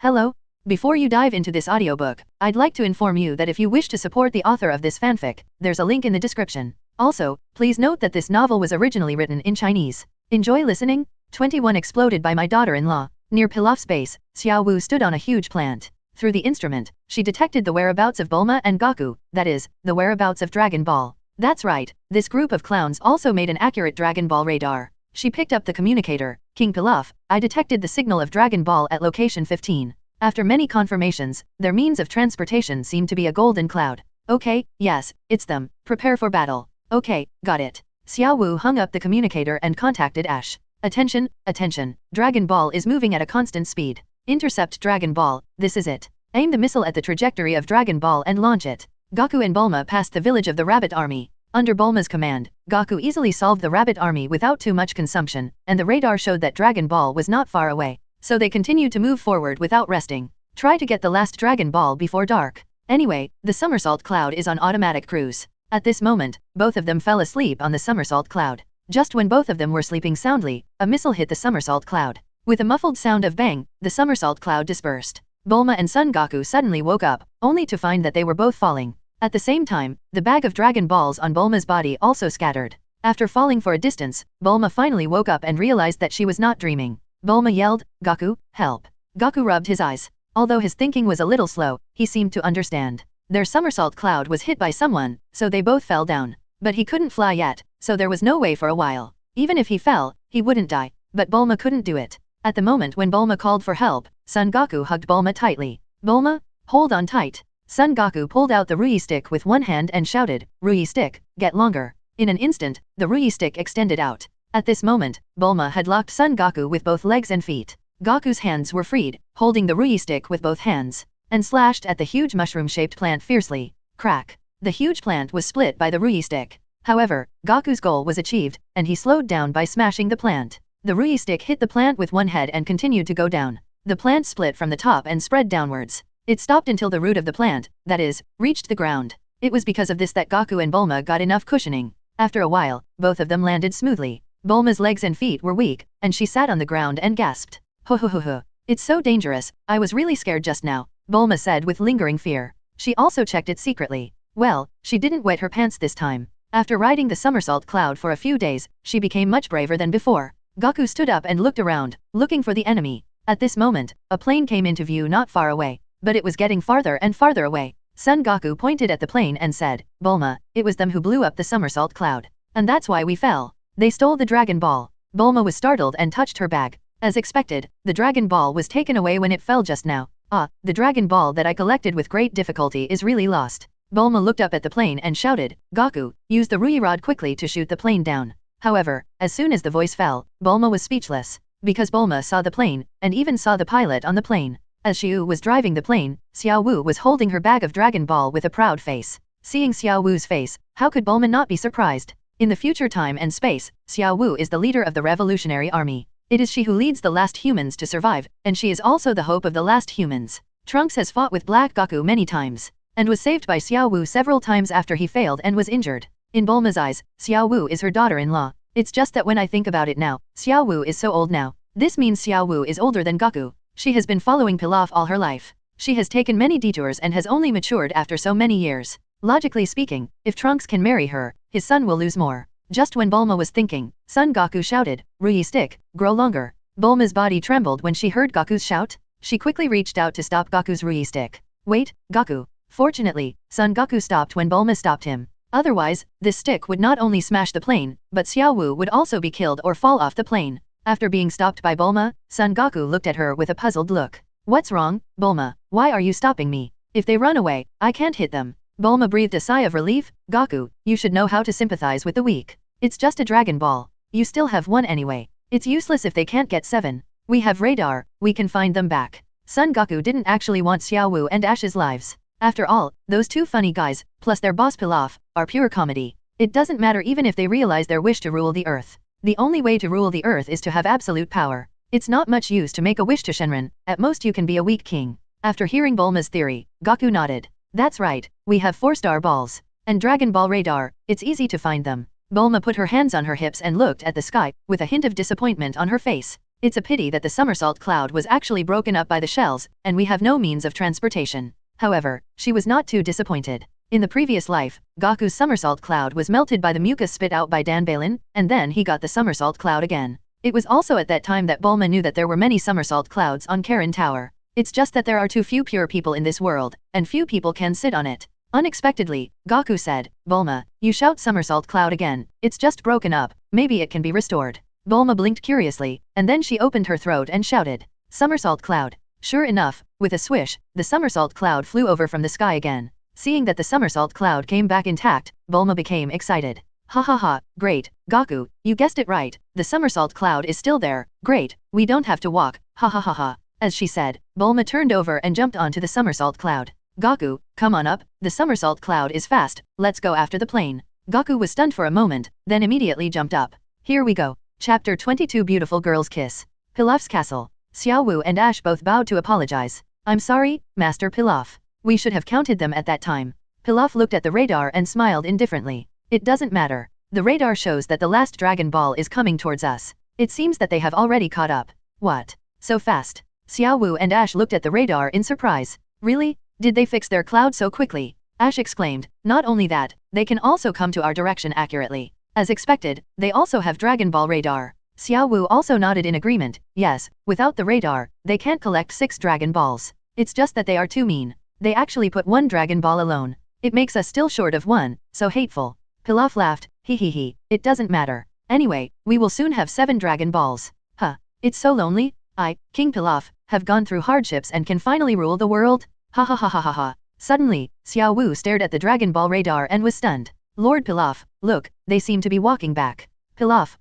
Hello? Before you dive into this audiobook, I'd like to inform you that if you wish to support the author of this fanfic, there's a link in the description. Also, please note that this novel was originally written in Chinese. Enjoy listening? 21 Exploded by my daughter-in-law. Near Pilaf's base, Xiao Wu stood on a huge plant. Through the instrument, she detected the whereabouts of Bulma and Goku, that is, the whereabouts of Dragon Ball. That's right, this group of clowns also made an accurate Dragon Ball radar. She picked up the communicator. King Pilaf, I detected the signal of Dragon Ball at location 15. After many confirmations, their means of transportation seemed to be a golden cloud. Okay, yes, it's them. Prepare for battle. Okay, got it. Xiao Wu hung up the communicator and contacted Ash. Attention, attention. Dragon Ball is moving at a constant speed. Intercept Dragon Ball, this is it. Aim the missile at the trajectory of Dragon Ball and launch it. Goku and Bulma passed the village of the Rabbit Army. Under Bulma's command, Goku easily solved the Rabbit Army without too much consumption, and the radar showed that Dragon Ball was not far away. So they continued to move forward without resting. Try to get the last Dragon Ball before dark. Anyway, the somersault cloud is on automatic cruise. At this moment, both of them fell asleep on the somersault cloud. Just when both of them were sleeping soundly, a missile hit the somersault cloud. With a muffled sound of bang, the somersault cloud dispersed. Bulma and Son Goku suddenly woke up, only to find that they were both falling. At the same time, the bag of Dragon Balls on Bulma's body also scattered. After falling for a distance, Bulma finally woke up and realized that she was not dreaming. Bulma yelled, "Goku, help." Goku rubbed his eyes. Although his thinking was a little slow, he seemed to understand. Their somersault cloud was hit by someone, so they both fell down. But he couldn't fly yet, so there was no way for a while. Even if he fell, he wouldn't die. But Bulma couldn't do it. At the moment when Bulma called for help, Son Goku hugged Bulma tightly. "Bulma, hold on tight." Son Goku pulled out the Ruyi stick with one hand and shouted, "Ruyi stick, get longer." In an instant, the Ruyi stick extended out. At this moment, Bulma had locked Son Goku with both legs and feet. Goku's hands were freed, holding the Ruyi stick with both hands, and slashed at the huge mushroom-shaped plant fiercely. Crack! The huge plant was split by the Ruyi stick. However, Goku's goal was achieved, and he slowed down by smashing the plant. The Ruyi stick hit the plant with one head and continued to go down. The plant split from the top and spread downwards. It stopped until the root of the plant, that is, reached the ground. It was because of this that Goku and Bulma got enough cushioning. After a while, both of them landed smoothly. Bulma's legs and feet were weak, and she sat on the ground and gasped. "Ho ho ho ho. It's so dangerous, I was really scared just now," Bulma said with lingering fear. She also checked it secretly. Well, she didn't wet her pants this time. After riding the somersault cloud for a few days, she became much braver than before. Goku stood up and looked around, looking for the enemy. At this moment, a plane came into view not far away. But it was getting farther and farther away. Son Goku pointed at the plane and said, "Bulma, it was them who blew up the somersault cloud. And that's why we fell. They stole the Dragon Ball." Bulma was startled and touched her bag. As expected, the Dragon Ball was taken away when it fell just now. "Ah, the Dragon Ball that I collected with great difficulty is really lost." Bulma looked up at the plane and shouted, "Goku, use the Ruyi rod quickly to shoot the plane down." However, as soon as the voice fell, Bulma was speechless. Because Bulma saw the plane, and even saw the pilot on the plane. As Xiu was driving the plane, Xiao Wu was holding her bag of Dragon Ball with a proud face. Seeing Xiao Wu's face, how could Bulma not be surprised? In the future time and space, Xiao Wu is the leader of the Revolutionary Army. It is she who leads the last humans to survive, and she is also the hope of the last humans. Trunks has fought with Black Goku many times, and was saved by Xiao Wu several times after he failed and was injured. In Bulma's eyes, Xiao Wu is her daughter-in-law. It's just that when I think about it now, Xiao Wu is so old now. This means Xiao Wu is older than Goku. She has been following Pilaf all her life. She has taken many detours and has only matured after so many years. Logically speaking, if Trunks can marry her, his son will lose more. Just when Bulma was thinking, Son Goku shouted, "Ruyi stick, grow longer." Bulma's body trembled when she heard Goku's shout. She quickly reached out to stop Goku's Ruyi stick. "Wait, Goku." Fortunately, Son Goku stopped when Bulma stopped him. Otherwise, this stick would not only smash the plane, but Xiao Wu would also be killed or fall off the plane. After being stopped by Bulma, Son Goku looked at her with a puzzled look. "What's wrong, Bulma? Why are you stopping me? If they run away, I can't hit them." Bulma breathed a sigh of relief. "Goku, you should know how to sympathize with the weak. It's just a Dragon Ball. You still have one anyway. It's useless if they can't get 7. We have radar, we can find them back." Son Goku didn't actually want Xiao Wu and Ash's lives. After all, those two funny guys, plus their boss Pilaf, are pure comedy. It doesn't matter even if they realize their wish to rule the earth. The only way to rule the earth is to have absolute power. It's not much use to make a wish to Shenron, at most you can be a weak king. After hearing Bulma's theory, Goku nodded. "That's right, we have 4-star balls. And Dragon Ball radar, it's easy to find them." Bulma put her hands on her hips and looked at the sky, with a hint of disappointment on her face. It's a pity that the somersault cloud was actually broken up by the shells, and we have no means of transportation. However, she was not too disappointed. In the previous life, Goku's somersault cloud was melted by the mucus spit out by Dan Balin, and then he got the somersault cloud again. It was also at that time that Bulma knew that there were many somersault clouds on Karen Tower. It's just that there are too few pure people in this world, and few people can sit on it. Unexpectedly, Goku said, "Bulma, you shout somersault cloud again, it's just broken up, maybe it can be restored." Bulma blinked curiously, and then she opened her throat and shouted, "Somersault cloud." Sure enough, with a swish, the somersault cloud flew over from the sky again. Seeing that the somersault cloud came back intact, Bulma became excited. "Ha ha ha, great, Goku, you guessed it right, the somersault cloud is still there, great, we don't have to walk, ha ha ha ha." As she said, Bulma turned over and jumped onto the somersault cloud. "Goku, come on up, the somersault cloud is fast, let's go after the plane." Goku was stunned for a moment, then immediately jumped up. Here we go. Chapter 22 Beautiful Girl's Kiss. Pilaf's Castle. Xiao Wu and Ash both bowed to apologize. "I'm sorry, Master Pilaf. We should have counted them at that time." Pilaf looked at the radar and smiled indifferently. "It doesn't matter. The radar shows that the last Dragon Ball is coming towards us. It seems that they have already caught up." "What? So fast?" Xiao Wu and Ash looked at the radar in surprise. "Really? Did they fix their cloud so quickly?" Ash exclaimed. "Not only that, they can also come to our direction accurately. As expected, they also have Dragon Ball radar." Xiao Wu also nodded in agreement. "Yes, without the radar, they can't collect 6 Dragon Balls. It's just that they are too mean. They actually put 1 Dragon Ball alone. It makes us still short of 1, so hateful." Pilaf laughed. "He, it doesn't matter. Anyway, we will soon have 7 Dragon Balls. Huh, it's so lonely. I, King Pilaf, have gone through hardships and can finally rule the world. Ha ha ha ha ha ha." Suddenly, Xiao Wu stared at the Dragon Ball radar and was stunned. "Lord Pilaf, look, they seem to be walking back." Pilaf,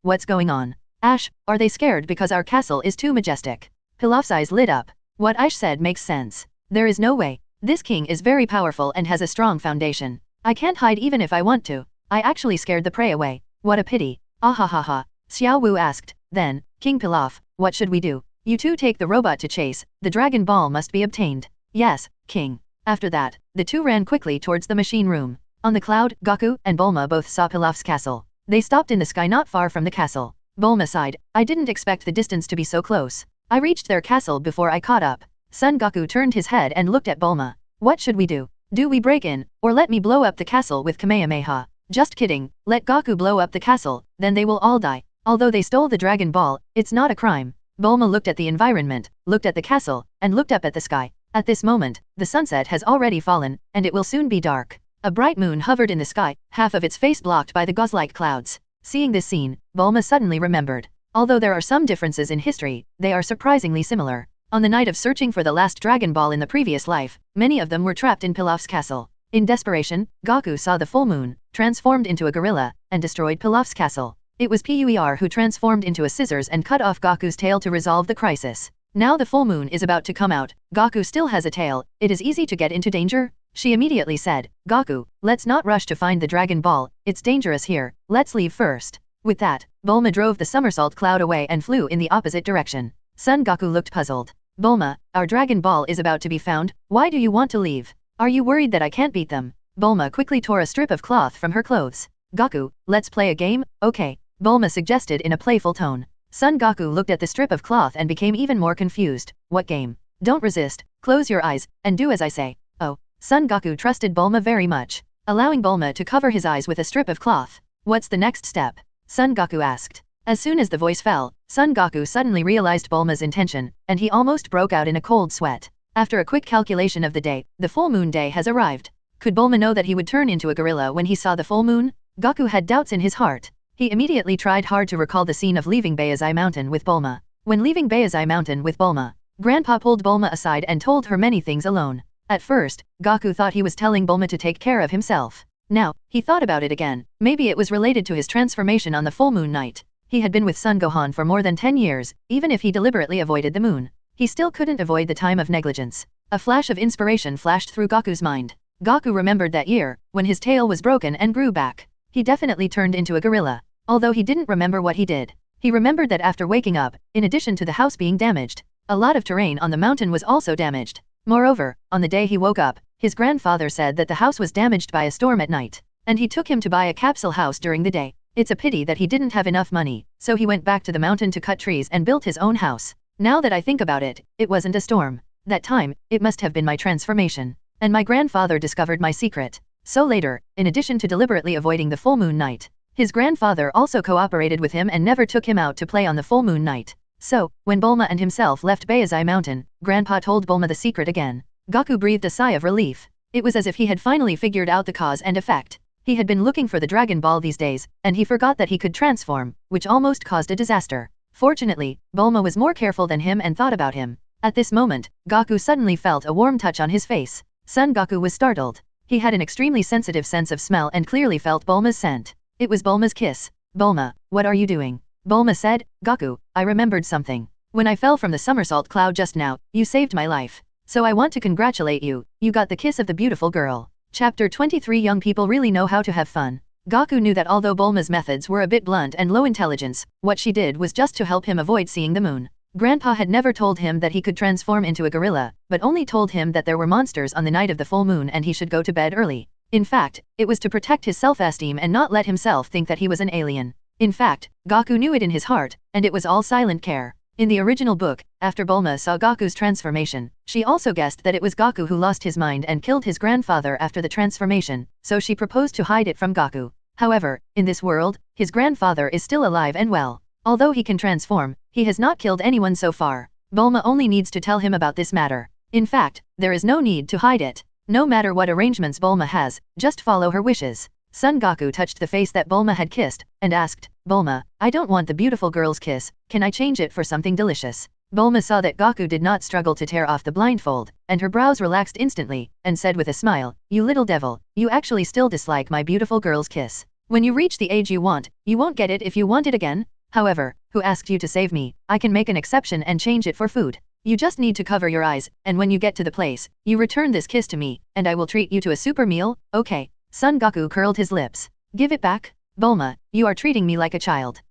what's going on?" "Ash, are they scared because our castle is too majestic?" Pilaf's eyes lit up. "What Ash said makes sense. There is no way. This king is very powerful and has a strong foundation. I can't hide even if I want to. I actually scared the prey away. What a pity." "Ah ha ha ha." Xiao Wu asked. "Then, King Pilaf, what should we do?" "You two take the robot to chase, the Dragon Ball must be obtained." "Yes, King." After that, the two ran quickly towards the machine room. On the cloud, Goku and Bulma both saw Pilaf's castle. They stopped in the sky not far from the castle. Bulma sighed. "I didn't expect the distance to be so close. I reached their castle before I caught up." Son Goku turned his head and looked at Bulma. "What should we do? Do we break in, or let me blow up the castle with Kamehameha?" "Just kidding, let Goku blow up the castle, then they will all die. Although they stole the Dragon Ball, it's not a crime." Bulma looked at the environment, looked at the castle, and looked up at the sky. At this moment, the sunset has already fallen, and it will soon be dark. A bright moon hovered in the sky, half of its face blocked by the gauze-like clouds. Seeing this scene, Bulma suddenly remembered. Although there are some differences in history, they are surprisingly similar. On the night of searching for the last Dragon Ball in the previous life, many of them were trapped in Pilaf's castle. In desperation, Goku saw the full moon, transformed into a gorilla, and destroyed Pilaf's castle. It was Puer who transformed into a scissors and cut off Goku's tail to resolve the crisis. Now the full moon is about to come out. Goku still has a tail, it is easy to get into danger. She immediately said, "Goku, let's not rush to find the Dragon Ball, it's dangerous here, let's leave first." With that, Bulma drove the somersault cloud away and flew in the opposite direction. Son Goku looked puzzled. "Bulma, our Dragon Ball is about to be found, why do you want to leave? Are you worried that I can't beat them?" Bulma quickly tore a strip of cloth from her clothes. "Goku, let's play a game, okay?" Bulma suggested in a playful tone. Son Goku looked at the strip of cloth and became even more confused. "What game? Don't resist, close your eyes, and do as I say." "Oh." Son Goku trusted Bulma very much, allowing Bulma to cover his eyes with a strip of cloth. "What's the next step?" Son Goku asked. As soon as the voice fell, Son Goku suddenly realized Bulma's intention, and he almost broke out in a cold sweat. After a quick calculation of the day, the full moon day has arrived. Could Bulma know that he would turn into a gorilla when he saw the full moon? Goku had doubts in his heart. He immediately tried hard to recall the scene of leaving Bayazai Mountain with Bulma. When leaving Bayazai Mountain with Bulma, Grandpa pulled Bulma aside and told her many things alone. At first, Goku thought he was telling Bulma to take care of himself. Now, he thought about it again. Maybe it was related to his transformation on the full moon night. He had been with Son Gohan for more than 10 years, even if he deliberately avoided the moon. He still couldn't avoid the time of negligence. A flash of inspiration flashed through Goku's mind. Goku remembered that year, when his tail was broken and grew back. He definitely turned into a gorilla. Although he didn't remember what he did. He remembered that after waking up, in addition to the house being damaged, a lot of terrain on the mountain was also damaged. Moreover, on the day he woke up, his grandfather said that the house was damaged by a storm at night, and he took him to buy a capsule house during the day. It's a pity that he didn't have enough money, so he went back to the mountain to cut trees and built his own house. Now that I think about it, it wasn't a storm. That time, it must have been my transformation. And my grandfather discovered my secret. So later, in addition to deliberately avoiding the full moon night, his grandfather also cooperated with him and never took him out to play on the full moon night. So, when Bulma and himself left Bayazai Mountain, Grandpa told Bulma the secret again. Goku breathed a sigh of relief. It was as if he had finally figured out the cause and effect. He had been looking for the Dragon Ball these days, and he forgot that he could transform, which almost caused a disaster. Fortunately, Bulma was more careful than him and thought about him. At this moment, Goku suddenly felt a warm touch on his face. Son Goku was startled. He had an extremely sensitive sense of smell and clearly felt Bulma's scent. It was Bulma's kiss. Bulma, what are you doing? Bulma said, Goku, I remembered something. When I fell from the somersault cloud just now, you saved my life. So I want to congratulate you, you got the kiss of the beautiful girl. Chapter 23 Young people really know how to have fun. Goku knew that although Bulma's methods were a bit blunt and low intelligence, what she did was just to help him avoid seeing the moon. Grandpa had never told him that he could transform into a gorilla, but only told him that there were monsters on the night of the full moon and he should go to bed early. In fact, it was to protect his self-esteem and not let himself think that he was an alien. In fact, Goku knew it in his heart, and it was all silent care. In the original book, after Bulma saw Goku's transformation, she also guessed that it was Goku who lost his mind and killed his grandfather after the transformation, so she proposed to hide it from Goku. However, in this world, his grandfather is still alive and well. Although he can transform, he has not killed anyone so far. Bulma only needs to tell him about this matter. In fact, there is no need to hide it. No matter what arrangements Bulma has, just follow her wishes. Son Goku touched the face that Bulma had kissed, and asked, Bulma, I don't want the beautiful girl's kiss, can I change it for something delicious? Bulma saw that Goku did not struggle to tear off the blindfold, and her brows relaxed instantly, and said with a smile, you little devil, you actually still dislike my beautiful girl's kiss. When you reach the age you won't get it if you want it again. However, who asked you to save me? I can make an exception and change it for food. You just need to cover your eyes, and when you get to the place, you return this kiss to me, and I will treat you to a super meal, okay? Son Goku curled his lips. Give it back? Bulma, you are treating me like a child.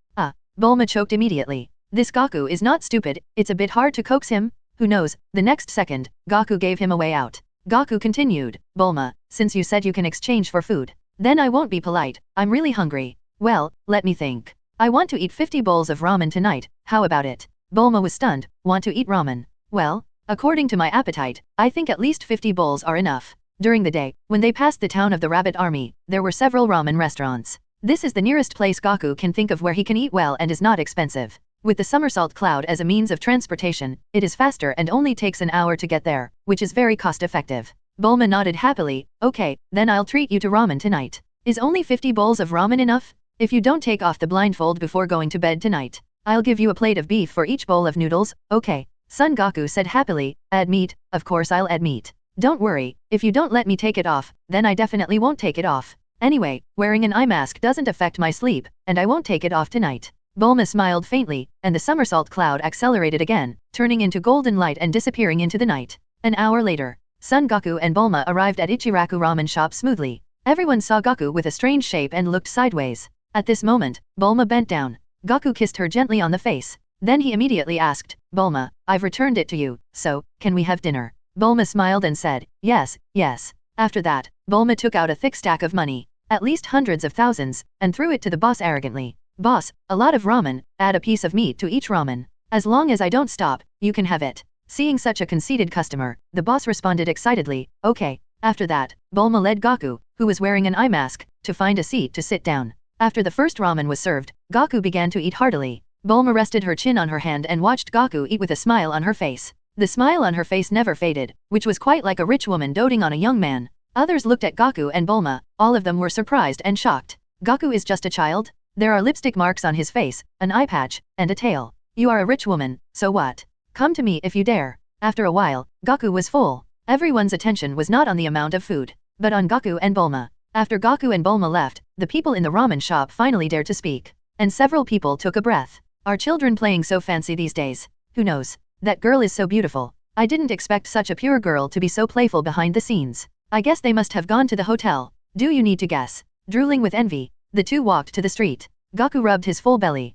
Bulma choked immediately. This Goku is not stupid, it's a bit hard to coax him. Who knows, the next second, Goku gave him a way out. Goku continued, Bulma, since you said you can exchange for food, then I won't be polite, I'm really hungry. Well, let me think. I want to eat 50 bowls of ramen tonight, how about it? Bulma was stunned, want to eat ramen? Well, according to my appetite, I think at least 50 bowls are enough. During the day, when they passed the town of the Rabbit Army, there were several ramen restaurants. This is the nearest place Goku can think of where he can eat well and is not expensive. With the somersault cloud as a means of transportation, it is faster and only takes an hour to get there, which is very cost-effective. Bulma nodded happily, okay, then I'll treat you to ramen tonight. Is only 50 bowls of ramen enough? If you don't take off the blindfold before going to bed tonight, I'll give you a plate of beef for each bowl of noodles, okay? Son Goku said happily, add meat, of course I'll add meat. Don't worry, if you don't let me take it off, then I definitely won't take it off. Anyway, wearing an eye mask doesn't affect my sleep, and I won't take it off tonight. Bulma smiled faintly, and the somersault cloud accelerated again, turning into golden light and disappearing into the night. An hour later, Son Goku and Bulma arrived at Ichiraku ramen shop smoothly. Everyone saw Goku with a strange shape and looked sideways. At this moment, Bulma bent down. Goku kissed her gently on the face. Then he immediately asked, Bulma, I've returned it to you, so, can we have dinner? Bulma smiled and said, yes, yes. After that, Bulma took out a thick stack of money, at least hundreds of thousands, and threw it to the boss arrogantly. Boss, a lot of ramen, add a piece of meat to each ramen. As long as I don't stop, you can have it. Seeing such a conceited customer, the boss responded excitedly, okay. After that, Bulma led Goku, who was wearing an eye mask, to find a seat to sit down. After the first ramen was served, Goku began to eat heartily. Bulma rested her chin on her hand and watched Goku eat with a smile on her face. The smile on her face never faded, which was quite like a rich woman doting on a young man. Others looked at Goku and Bulma, all of them were surprised and shocked. Goku is just a child? There are lipstick marks on his face, an eye patch, and a tail. You are a rich woman, so what? Come to me if you dare. After a while, Goku was full. Everyone's attention was not on the amount of food, but on Goku and Bulma. After Goku and Bulma left, the people in the ramen shop finally dared to speak. And several people took a breath. Are children playing so fancy these days? Who knows? That girl is so beautiful. I didn't expect such a pure girl to be so playful behind the scenes. I guess they must have gone to the hotel. Do you need to guess? Drooling with envy, the two walked to the street. Goku rubbed his full belly.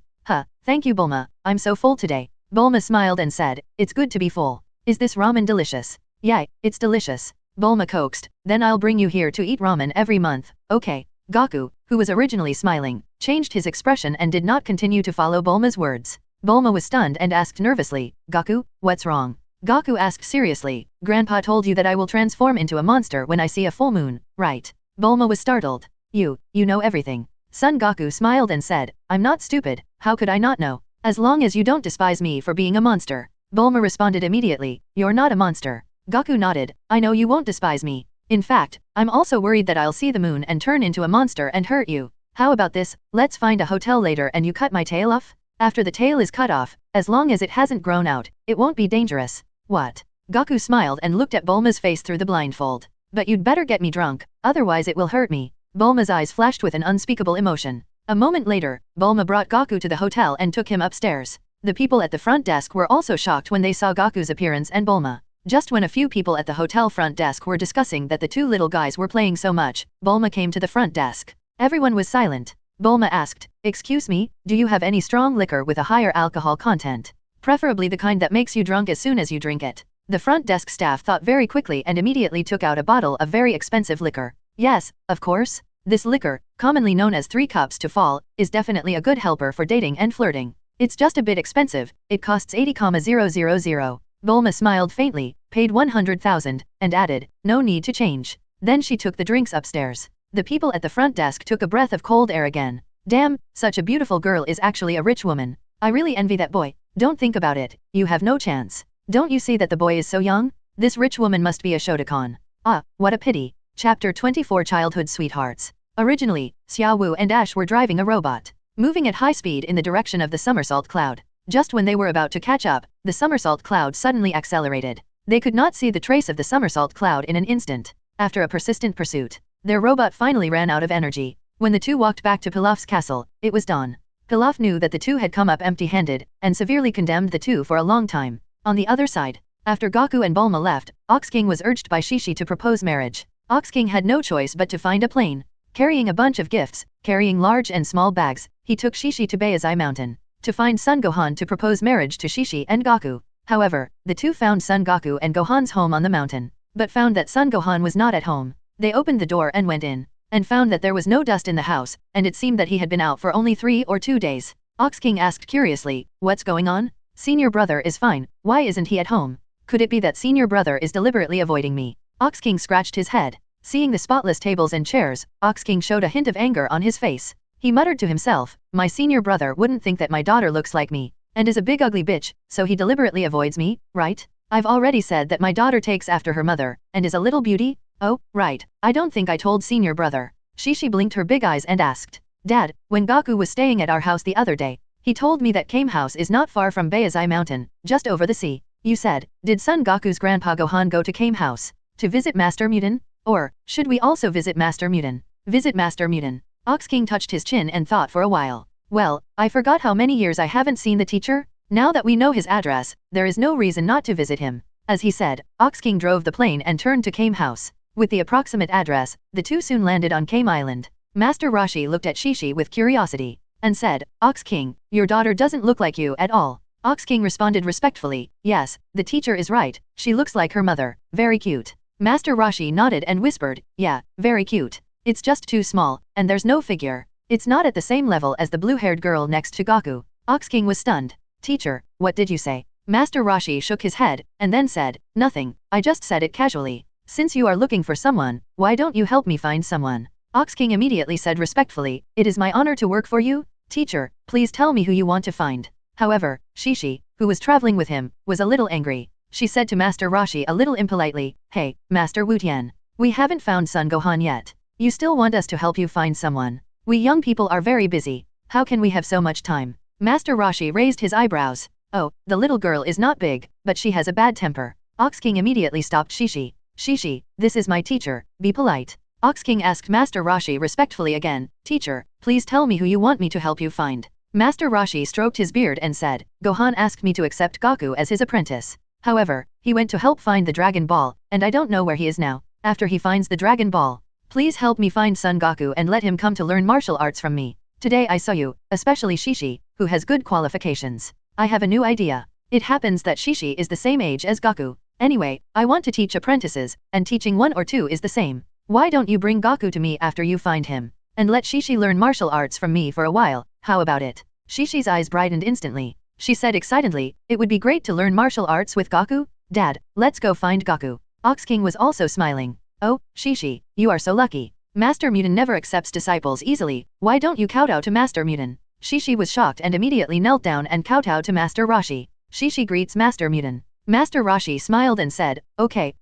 Thank you Bulma, I'm so full today. Bulma smiled and said, it's good to be full. Is this ramen delicious? Yeah, it's delicious. Bulma coaxed, then I'll bring you here to eat ramen every month, okay? Goku, who was originally smiling, changed his expression and did not continue to follow Bulma's words. Bulma was stunned and asked nervously, Gaku, what's wrong? Gaku asked seriously, Grandpa told you that I will transform into a monster when I see a full moon, right? Bulma was startled. You know everything. Son Gaku smiled and said, I'm not stupid, how could I not know? As long as you don't despise me for being a monster. Bulma responded immediately, you're not a monster. Gaku nodded, I know you won't despise me. In fact, I'm also worried that I'll see the moon and turn into a monster and hurt you. How about this, let's find a hotel later and you cut my tail off? After the tail is cut off, as long as it hasn't grown out, it won't be dangerous. What? Gaku smiled and looked at Bulma's face through the blindfold. But you'd better get me drunk, otherwise it will hurt me. Bulma's eyes flashed with an unspeakable emotion. A moment later, Bulma brought Gaku to the hotel and took him upstairs. The people at the front desk were also shocked when they saw Gaku's appearance and Bulma. Just when a few people at the hotel front desk were discussing that the two little guys were playing so much, Bulma came to the front desk. Everyone was silent. Bulma asked, excuse me, do you have any strong liquor with a higher alcohol content? Preferably the kind that makes you drunk as soon as you drink it. The front desk staff thought very quickly and immediately took out a bottle of very expensive liquor. Yes, of course. This liquor, commonly known as 3 cups to fall, is definitely a good helper for dating and flirting. It's just a bit expensive, it costs 80,000. Bulma smiled faintly, paid 100,000, and added, no need to change. Then she took the drinks upstairs. The people at the front desk took a breath of cold air again. Damn, such a beautiful girl is actually a rich woman. I really envy that boy. Don't think about it, you have no chance. Don't you see that the boy is so young? This rich woman must be a Shotokan. Ah, what a pity. Chapter 24 Childhood Sweethearts. Originally, Xiao Wu and Ash were driving a robot, moving at high speed in the direction of the somersault cloud. Just when they were about to catch up, the somersault cloud suddenly accelerated. They could not see the trace of the somersault cloud in an instant. After a persistent pursuit, their robot finally ran out of energy. When the two walked back to Pilaf's castle, it was dawn. Pilaf knew that the two had come up empty-handed, and severely condemned the two for a long time. On the other side, after Gaku and Bulma left, Ox King was urged by Shishi to propose marriage. Ox King had no choice but to find a plane. Carrying a bunch of gifts, carrying large and small bags, he took Shishi to Baizai Mountain to find Son Gohan to propose marriage to Shishi and Gaku. However, the two found Son Gaku and Gohan's home on the mountain, but found that Son Gohan was not at home. They opened the door and went in, and found that there was no dust in the house, and it seemed that he had been out for only 3 or 2 days. Ox King asked curiously, what's going on? Senior brother is fine, why isn't he at home? Could it be that senior brother is deliberately avoiding me? Ox King scratched his head. Seeing the spotless tables and chairs, Ox King showed a hint of anger on his face. He muttered to himself, my senior brother wouldn't think that my daughter looks like me, and is a big ugly bitch, so he deliberately avoids me, right? I've already said that my daughter takes after her mother, and is a little beauty? Oh, right, I don't think I told senior brother. Shishi blinked her big eyes and asked, Dad, when Gaku was staying at our house the other day, he told me that Kame House is not far from Baizai Mountain, just over the sea. You said, did Son Gaku's grandpa Gohan go to Kame House to visit Master Mutin? Or, should we also visit Master Mutin? Visit Master Mutin. Ox King touched his chin and thought for a while. Well, I forgot how many years I haven't seen the teacher. Now that we know his address, there is no reason not to visit him. As he said, Ox King drove the plane and turned to Kame House. With the approximate address, the two soon landed on Kame Island. Master Rashi looked at Shishi with curiosity, and said, Ox King, your daughter doesn't look like you at all. Ox King responded respectfully, yes, the teacher is right, she looks like her mother, very cute. Master Rashi nodded and whispered, yeah, very cute. It's just too small, and there's no figure. It's not at the same level as the blue-haired girl next to Gaku. Ox King was stunned. Teacher, what did you say? Master Rashi shook his head, and then said, nothing, I just said it casually. Since you are looking for someone, why don't you help me find someone? Ox King immediately said respectfully, it is my honor to work for you. Teacher, please tell me who you want to find. However, Shishi, who was traveling with him, was a little angry. She said to Master Rashi a little impolitely, hey, Master Wutian, we haven't found Son Gohan yet. You still want us to help you find someone? We young people are very busy. How can we have so much time? Master Rashi raised his eyebrows. Oh, the little girl is not big, but she has a bad temper. Ox King immediately stopped Shishi. Shishi, this is my teacher, be polite. Ox King asked Master Rashi respectfully again, teacher, please tell me who you want me to help you find. Master Rashi stroked his beard and said, Gohan asked me to accept Gaku as his apprentice. However, he went to help find the Dragon Ball, and I don't know where he is now. After he finds the Dragon Ball, please help me find Son Gaku and let him come to learn martial arts from me. Today I saw you, especially Shishi, who has good qualifications. I have a new idea. It happens that Shishi is the same age as Gaku. Anyway, I want to teach apprentices, and teaching 1 or 2 is the same. Why don't you bring Gaku to me after you find him? and let Shishi learn martial arts from me for a while, how about it? Shishi's eyes brightened instantly. She said excitedly, it would be great to learn martial arts with Gaku? Dad, let's go find Gaku. Ox King was also smiling. Oh, Shishi, you are so lucky. Master Mutant never accepts disciples easily, why don't you kowtow to Master Mutant? Shishi was shocked and immediately knelt down and kowtowed to Master Roshi. Shishi greets Master Mutant. Master Roshi smiled and said, okay,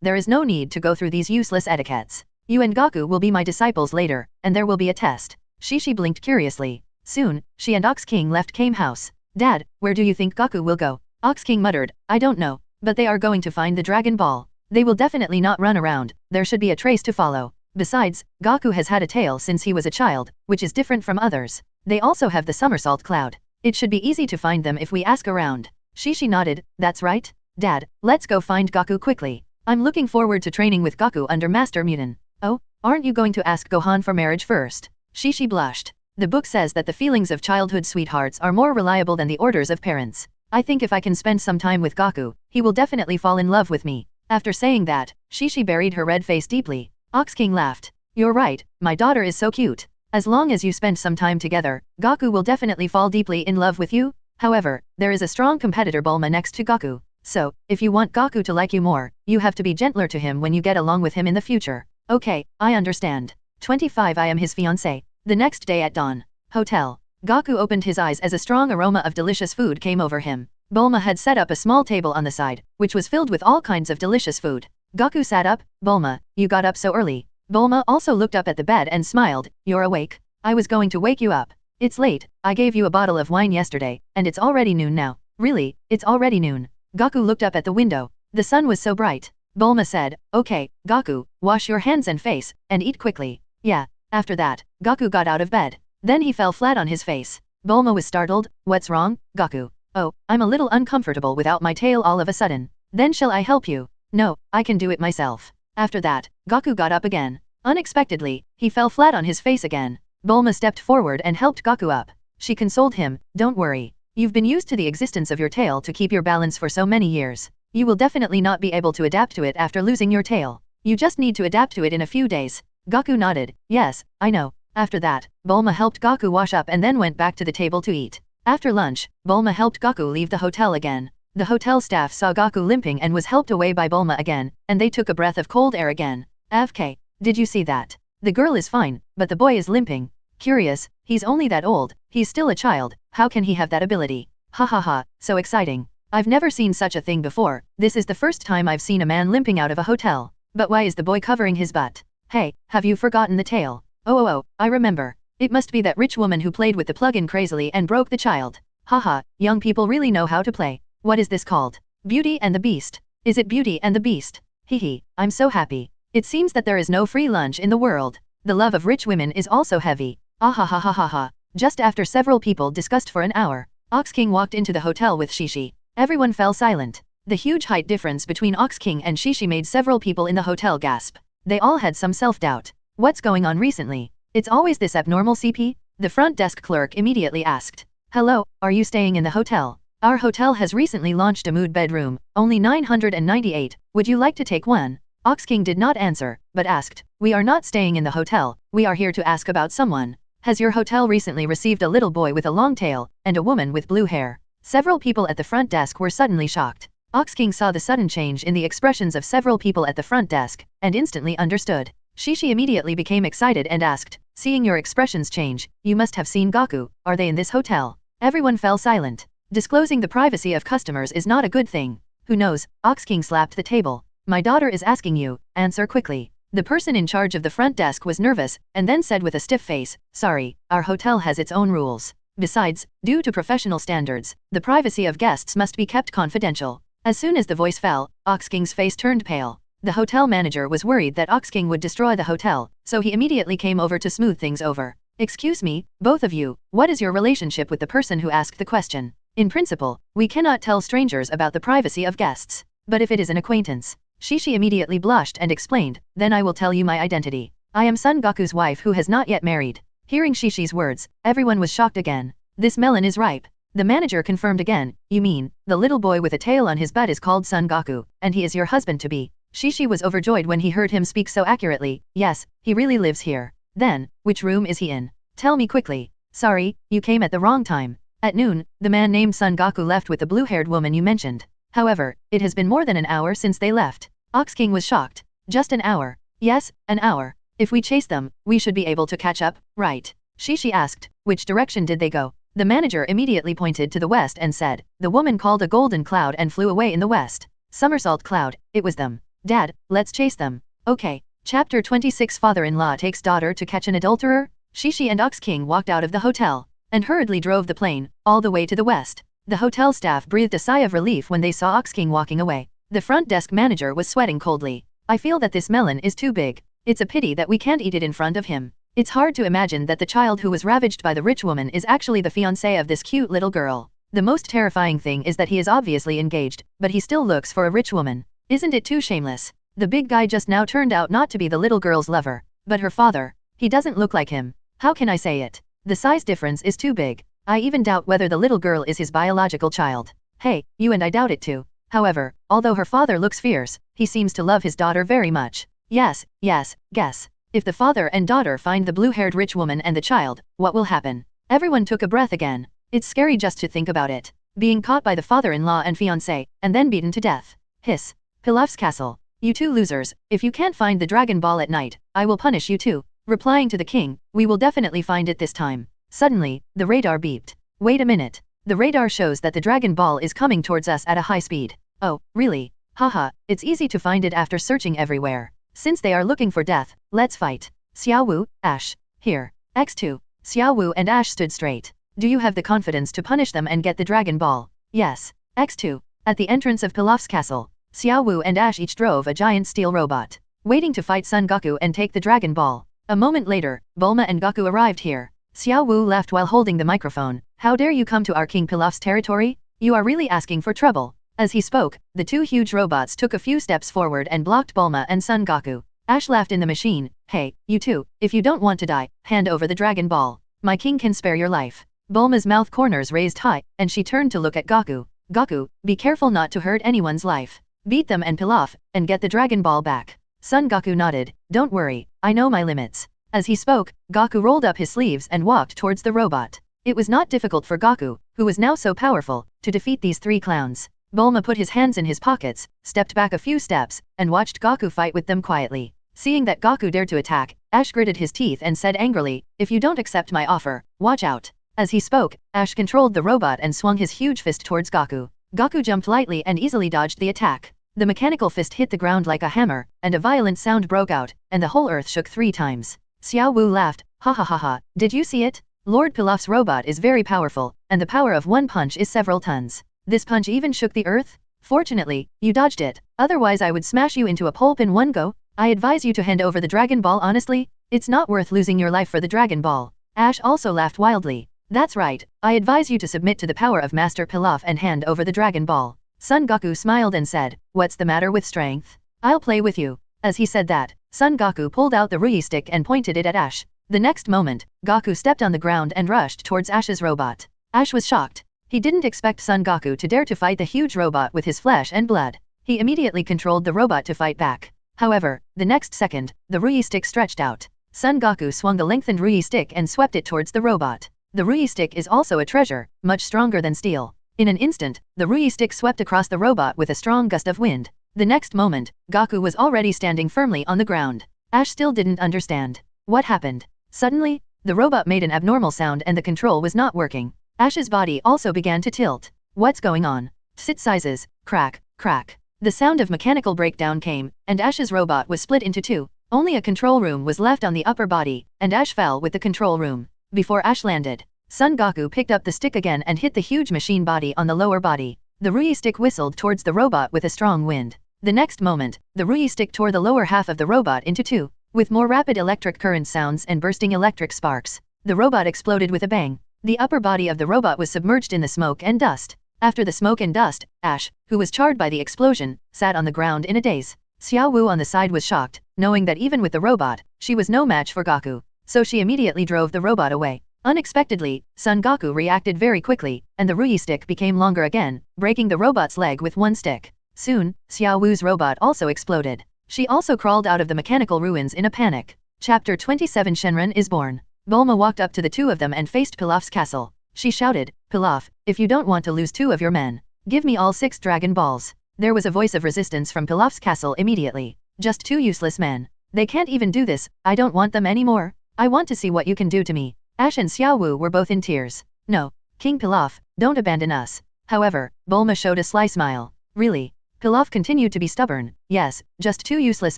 there is no need to go through these useless etiquettes. You and Gaku will be my disciples later, and there will be a test. Shishi blinked curiously. Soon, she and Ox King left Kame house. Dad, where do you think Gaku will go? Ox King muttered, I don't know, but they are going to find the Dragon Ball. They will definitely not run around, there should be a trace to follow. Besides, Gaku has had a tail since he was a child, which is different from others. They also have the somersault cloud. It should be easy to find them if we ask around. Shishi nodded, that's right. Dad, let's go find Gaku quickly. I'm looking forward to training with Gaku under Master Mutant. Oh, aren't you going to ask Gohan for marriage first? Shishi blushed. The book says that the feelings of childhood sweethearts are more reliable than the orders of parents. I think if I can spend some time with Gaku, he will definitely fall in love with me. After saying that, Shishi buried her red face deeply. Ox King laughed. You're right, my daughter is so cute. As long as you spend some time together, Gaku will definitely fall deeply in love with you. However, there is a strong competitor Bulma next to Gaku. So, if you want Gaku to like you more, you have to be gentler to him when you get along with him in the future. Okay, I understand. 25 I am his fiancé. The next day at dawn. Hotel. Gaku opened his eyes as a strong aroma of delicious food came over him. Bulma had set up a small table on the side, which was filled with all kinds of delicious food. Gaku sat up. Bulma, you got up so early. Bulma also looked up at the bed and smiled. You're awake? I was going to wake you up. It's late, I gave you a bottle of wine yesterday, and it's already noon now. Really, it's already noon. Gaku looked up at the window. The sun was so bright. Bulma said, okay, Gaku, wash your hands and face, and eat quickly. Yeah. After that, Gaku got out of bed. Then he fell flat on his face. Bulma was startled. What's wrong, Gaku? Oh, I'm a little uncomfortable without my tail all of a sudden. Then shall I help you? No, I can do it myself. After that, Gaku got up again. Unexpectedly, he fell flat on his face again. Bulma stepped forward and helped Gaku up. She consoled him, don't worry. You've been used to the existence of your tail to keep your balance for so many years. You will definitely not be able to adapt to it after losing your tail. You just need to adapt to it in a few days. Gaku nodded, yes, I know. After that, Bulma helped Gaku wash up and then went back to the table to eat. After lunch, Bulma helped Gaku leave the hotel again. The hotel staff saw Gaku limping and was helped away by Bulma again, and they took a breath of cold air again. AFK, did you see that? The girl is fine, but the boy is limping. Curious, he's only that old, he's still a child, how can he have that ability? Ha ha ha, so exciting. I've never seen such a thing before, this is the first time I've seen a man limping out of a hotel. But why is the boy covering his butt? Hey, have you forgotten the tale? Oh, I remember. It must be that rich woman who played with the plug-in crazily and broke the child. Haha, young people really know how to play. What is this called? Beauty and the Beast. Is it Beauty and the Beast? Hehe, I'm so happy. It seems that there is no free lunch in the world. The love of rich women is also heavy. Ahahahaha. Just after several people discussed for an hour, Ox King walked into the hotel with Shishi. Everyone fell silent. The huge height difference between Ox King and Shishi made several people in the hotel gasp. They all had some self-doubt. What's going on recently? It's always this abnormal CP? The front desk clerk immediately asked. Hello, are you staying in the hotel? Our hotel has recently launched a mood bedroom, only 998, would you like to take one? Ox King did not answer, but asked, we are not staying in the hotel, we are here to ask about someone. Has your hotel recently received a little boy with a long tail, and a woman with blue hair? Several people at the front desk were suddenly shocked. Ox King saw the sudden change in the expressions of several people at the front desk, and instantly understood. Shishi immediately became excited and asked, seeing your expressions change, you must have seen Gaku, are they in this hotel? Everyone fell silent. Disclosing the privacy of customers is not a good thing. Who knows? Ox King slapped the table. My daughter is asking you, answer quickly. The person in charge of the front desk was nervous, and then said with a stiff face, sorry, our hotel has its own rules. Besides, due to professional standards, the privacy of guests must be kept confidential. As soon as the voice fell, Ox King's face turned pale. The hotel manager was worried that Ox King would destroy the hotel, so he immediately came over to smooth things over. Excuse me, both of you, what is your relationship with the person who asked the question? In principle, we cannot tell strangers about the privacy of guests. But if it is an acquaintance, Shishi immediately blushed and explained, then I will tell you my identity. I am Son Goku's wife who has not yet married. Hearing Shishi's words, everyone was shocked again. This melon is ripe. The manager confirmed again, you mean, the little boy with a tail on his butt is called Son Goku, and he is your husband-to-be. Shishi was overjoyed when he heard him speak so accurately, yes, he really lives here. Then, which room is he in? Tell me quickly. Sorry, you came at the wrong time. At noon, the man named Son Goku left with the blue-haired woman you mentioned. However, it has been more than an hour since they left. Ox King was shocked. Just an hour? Yes, an hour. If we chase them, we should be able to catch up, right? Shishi asked, which direction did they go? The manager immediately pointed to the west and said, the woman called a golden cloud and flew away in the west. Somersault cloud, it was them. Dad, let's chase them. Okay. Chapter 26 Father-in-law takes daughter to catch an adulterer? Shishi and Ox King walked out of the hotel and hurriedly drove the plane all the way to the west. The hotel staff breathed a sigh of relief when they saw Ox King walking away. The front desk manager was sweating coldly. I feel that this melon is too big. It's a pity that we can't eat it in front of him. It's hard to imagine that the child who was ravaged by the rich woman is actually the fiancé of this cute little girl. The most terrifying thing is that he is obviously engaged, but he still looks for a rich woman. Isn't it too shameless? The big guy just now turned out not to be the little girl's lover, but her father. He doesn't look like him. How can I say it? The size difference is too big. I even doubt whether the little girl is his biological child. Hey, you and I doubt it too. However, although her father looks fierce, he seems to love his daughter very much. Yes, guess. If the father and daughter find the blue-haired rich woman and the child, what will happen? Everyone took a breath again. It's scary just to think about it. Being caught by the father-in-law and fiancé, and then beaten to death. Hiss. Pilaf's castle. You two losers, if you can't find the Dragon Ball at night, I will punish you too. Replying to the king, we will definitely find it this time. Suddenly, the radar beeped. Wait a minute. The radar shows that the Dragon Ball is coming towards us at a high speed. Oh, really? Haha, it's easy to find it after searching everywhere. Since they are looking for death, let's fight. Xiao Wu, Ash. Here. X2. Xiao Wu and Ash stood straight. Do you have the confidence to punish them and get the Dragon Ball? Yes. X2. At the entrance of Pilaf's castle, Xiao Wu and Ash each drove a giant steel robot, waiting to fight Son Goku and take the Dragon Ball. A moment later, Bulma and Goku arrived here. Xiao Wu laughed while holding the microphone. How dare you come to our King Pilaf's territory? You are really asking for trouble. As he spoke, the two huge robots took a few steps forward and blocked Bulma and Son Goku. Ash laughed in the machine. Hey, you two, if you don't want to die, hand over the Dragon Ball. My king can spare your life. Bulma's mouth corners raised high, and she turned to look at Goku. Goku, be careful not to hurt anyone's life. Beat them and Pilaf, and get the Dragon Ball back. Son Goku nodded. Don't worry, I know my limits. As he spoke, Goku rolled up his sleeves and walked towards the robot. It was not difficult for Goku, who was now so powerful, to defeat these three clowns. Bulma put his hands in his pockets, stepped back a few steps, and watched Goku fight with them quietly. Seeing that Goku dared to attack, Ash gritted his teeth and said angrily, if you don't accept my offer, watch out. As he spoke, Ash controlled the robot and swung his huge fist towards Goku. Goku jumped lightly and easily dodged the attack. The mechanical fist hit the ground like a hammer, and a violent sound broke out, and the whole earth shook 3 times. Xiao Wu laughed, ha ha ha ha, did you see it? Lord Pilaf's robot is very powerful, and the power of one punch is several tons. This punch even shook the earth? Fortunately, you dodged it, otherwise I would smash you into a pulp in one go. I advise you to hand over the Dragon Ball honestly, it's not worth losing your life for the Dragon Ball. Ash also laughed wildly. That's right, I advise you to submit to the power of Master Pilaf and hand over the Dragon Ball. Son Goku smiled and said, what's the matter with strength? I'll play with you. As he said that, Son Goku pulled out the Rui stick and pointed it at Ash. The next moment, Goku stepped on the ground and rushed towards Ash's robot. Ash was shocked. He didn't expect Son Goku to dare to fight the huge robot with his flesh and blood. He immediately controlled the robot to fight back. However, the next second, the Rui stick stretched out. Son Goku swung the lengthened Rui stick and swept it towards the robot. The Rui stick is also a treasure, much stronger than steel. In an instant, the Rui stick swept across the robot with a strong gust of wind. The next moment, Goku was already standing firmly on the ground. Ash still didn't understand. What happened? Suddenly, the robot made an abnormal sound and the control was not working. Ash's body also began to tilt. What's going on? Sit sizes, crack, crack. The sound of mechanical breakdown came, and Ash's robot was split into 2. Only a control room was left on the upper body, and Ash fell with the control room. Before Ash landed, Son Goku picked up the stick again and hit the huge machine body on the lower body. The Rui stick whistled towards the robot with a strong wind. The next moment, the Rui stick tore the lower half of the robot into 2. With more rapid electric current sounds and bursting electric sparks, the robot exploded with a bang. The upper body of the robot was submerged in the smoke and dust. After the smoke and dust, Ash, who was charred by the explosion, sat on the ground in a daze. Xiao Wu on the side was shocked, knowing that even with the robot, she was no match for Goku. So she immediately drove the robot away. Unexpectedly, Son Goku reacted very quickly, and the Rui stick became longer again, breaking the robot's leg with one stick. Soon, Xiao Wu's robot also exploded. She also crawled out of the mechanical ruins in a panic. Chapter 27 Shenron is born. Bulma walked up to the two of them and faced Pilaf's castle. She shouted, Pilaf, if you don't want to lose 2 of your men, give me all 6 Dragon Balls. There was a voice of resistance from Pilaf's castle immediately. Just 2 useless men. They can't even do this, I don't want them anymore. I want to see what you can do to me. Ash and Xiao Wu were both in tears. No, King Pilaf, don't abandon us. However, Bulma showed a sly smile. Really? Pilaf continued to be stubborn. Yes, just 2 useless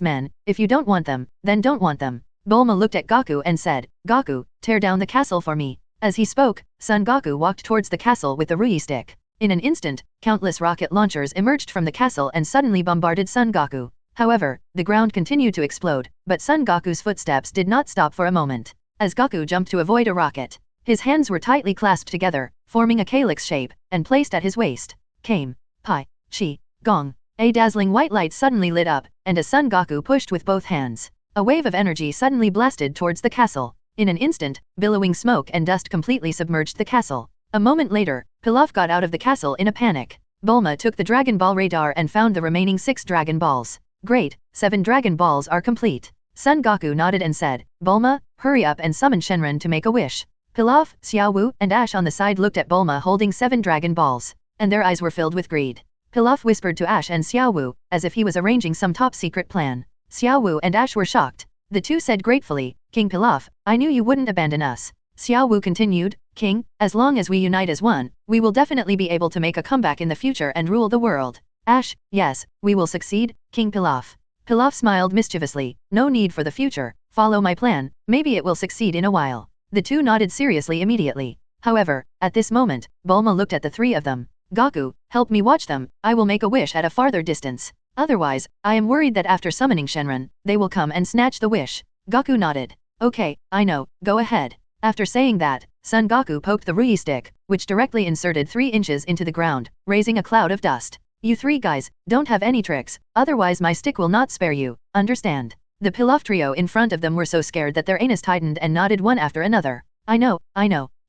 men, if you don't want them, then don't want them. Bulma looked at Goku and said, Goku, tear down the castle for me. As he spoke, Son Goku walked towards the castle with the Ruyi stick. In an instant, countless rocket launchers emerged from the castle and suddenly bombarded Son Goku. However, the ground continued to explode, but Son Goku's footsteps did not stop for a moment. As Goku jumped to avoid a rocket, his hands were tightly clasped together, forming a calyx shape, and placed at his waist. Came. Pi. Chi. Gong. A dazzling white light suddenly lit up, and as Son Goku pushed with both hands, a wave of energy suddenly blasted towards the castle. In an instant, billowing smoke and dust completely submerged the castle. A moment later, Pilaf got out of the castle in a panic. Bulma took the Dragon Ball radar and found the remaining 6 Dragon Balls. Great, 7 Dragon Balls are complete. Son Goku nodded and said, Bulma, hurry up and summon Shenron to make a wish. Pilaf, Xiao Wu, and Ash on the side looked at Bulma holding 7 Dragon Balls, and their eyes were filled with greed. Pilaf whispered to Ash and Xiao Wu, as if he was arranging some top-secret plan. Xiao Wu and Ash were shocked. The two said gratefully, King Pilaf, I knew you wouldn't abandon us. Xiao Wu continued, King, as long as we unite as one, we will definitely be able to make a comeback in the future and rule the world. Ash, yes, we will succeed, King Pilaf. Pilaf smiled mischievously, no need for the future, follow my plan, maybe it will succeed in a while. The two nodded seriously immediately. However, at this moment, Bulma looked at the 3 of them. Goku, help me watch them, I will make a wish at a farther distance. Otherwise, I am worried that after summoning Shenron, they will come and snatch the wish. Goku nodded. Okay, I know, go ahead. After saying that, Son Goku poked the Ruyi stick, which directly inserted 3 inches into the ground, raising a cloud of dust. You 3 guys, don't have any tricks, otherwise my stick will not spare you, understand? The Pilaf trio in front of them were so scared that their anus tightened and nodded one after another. I know.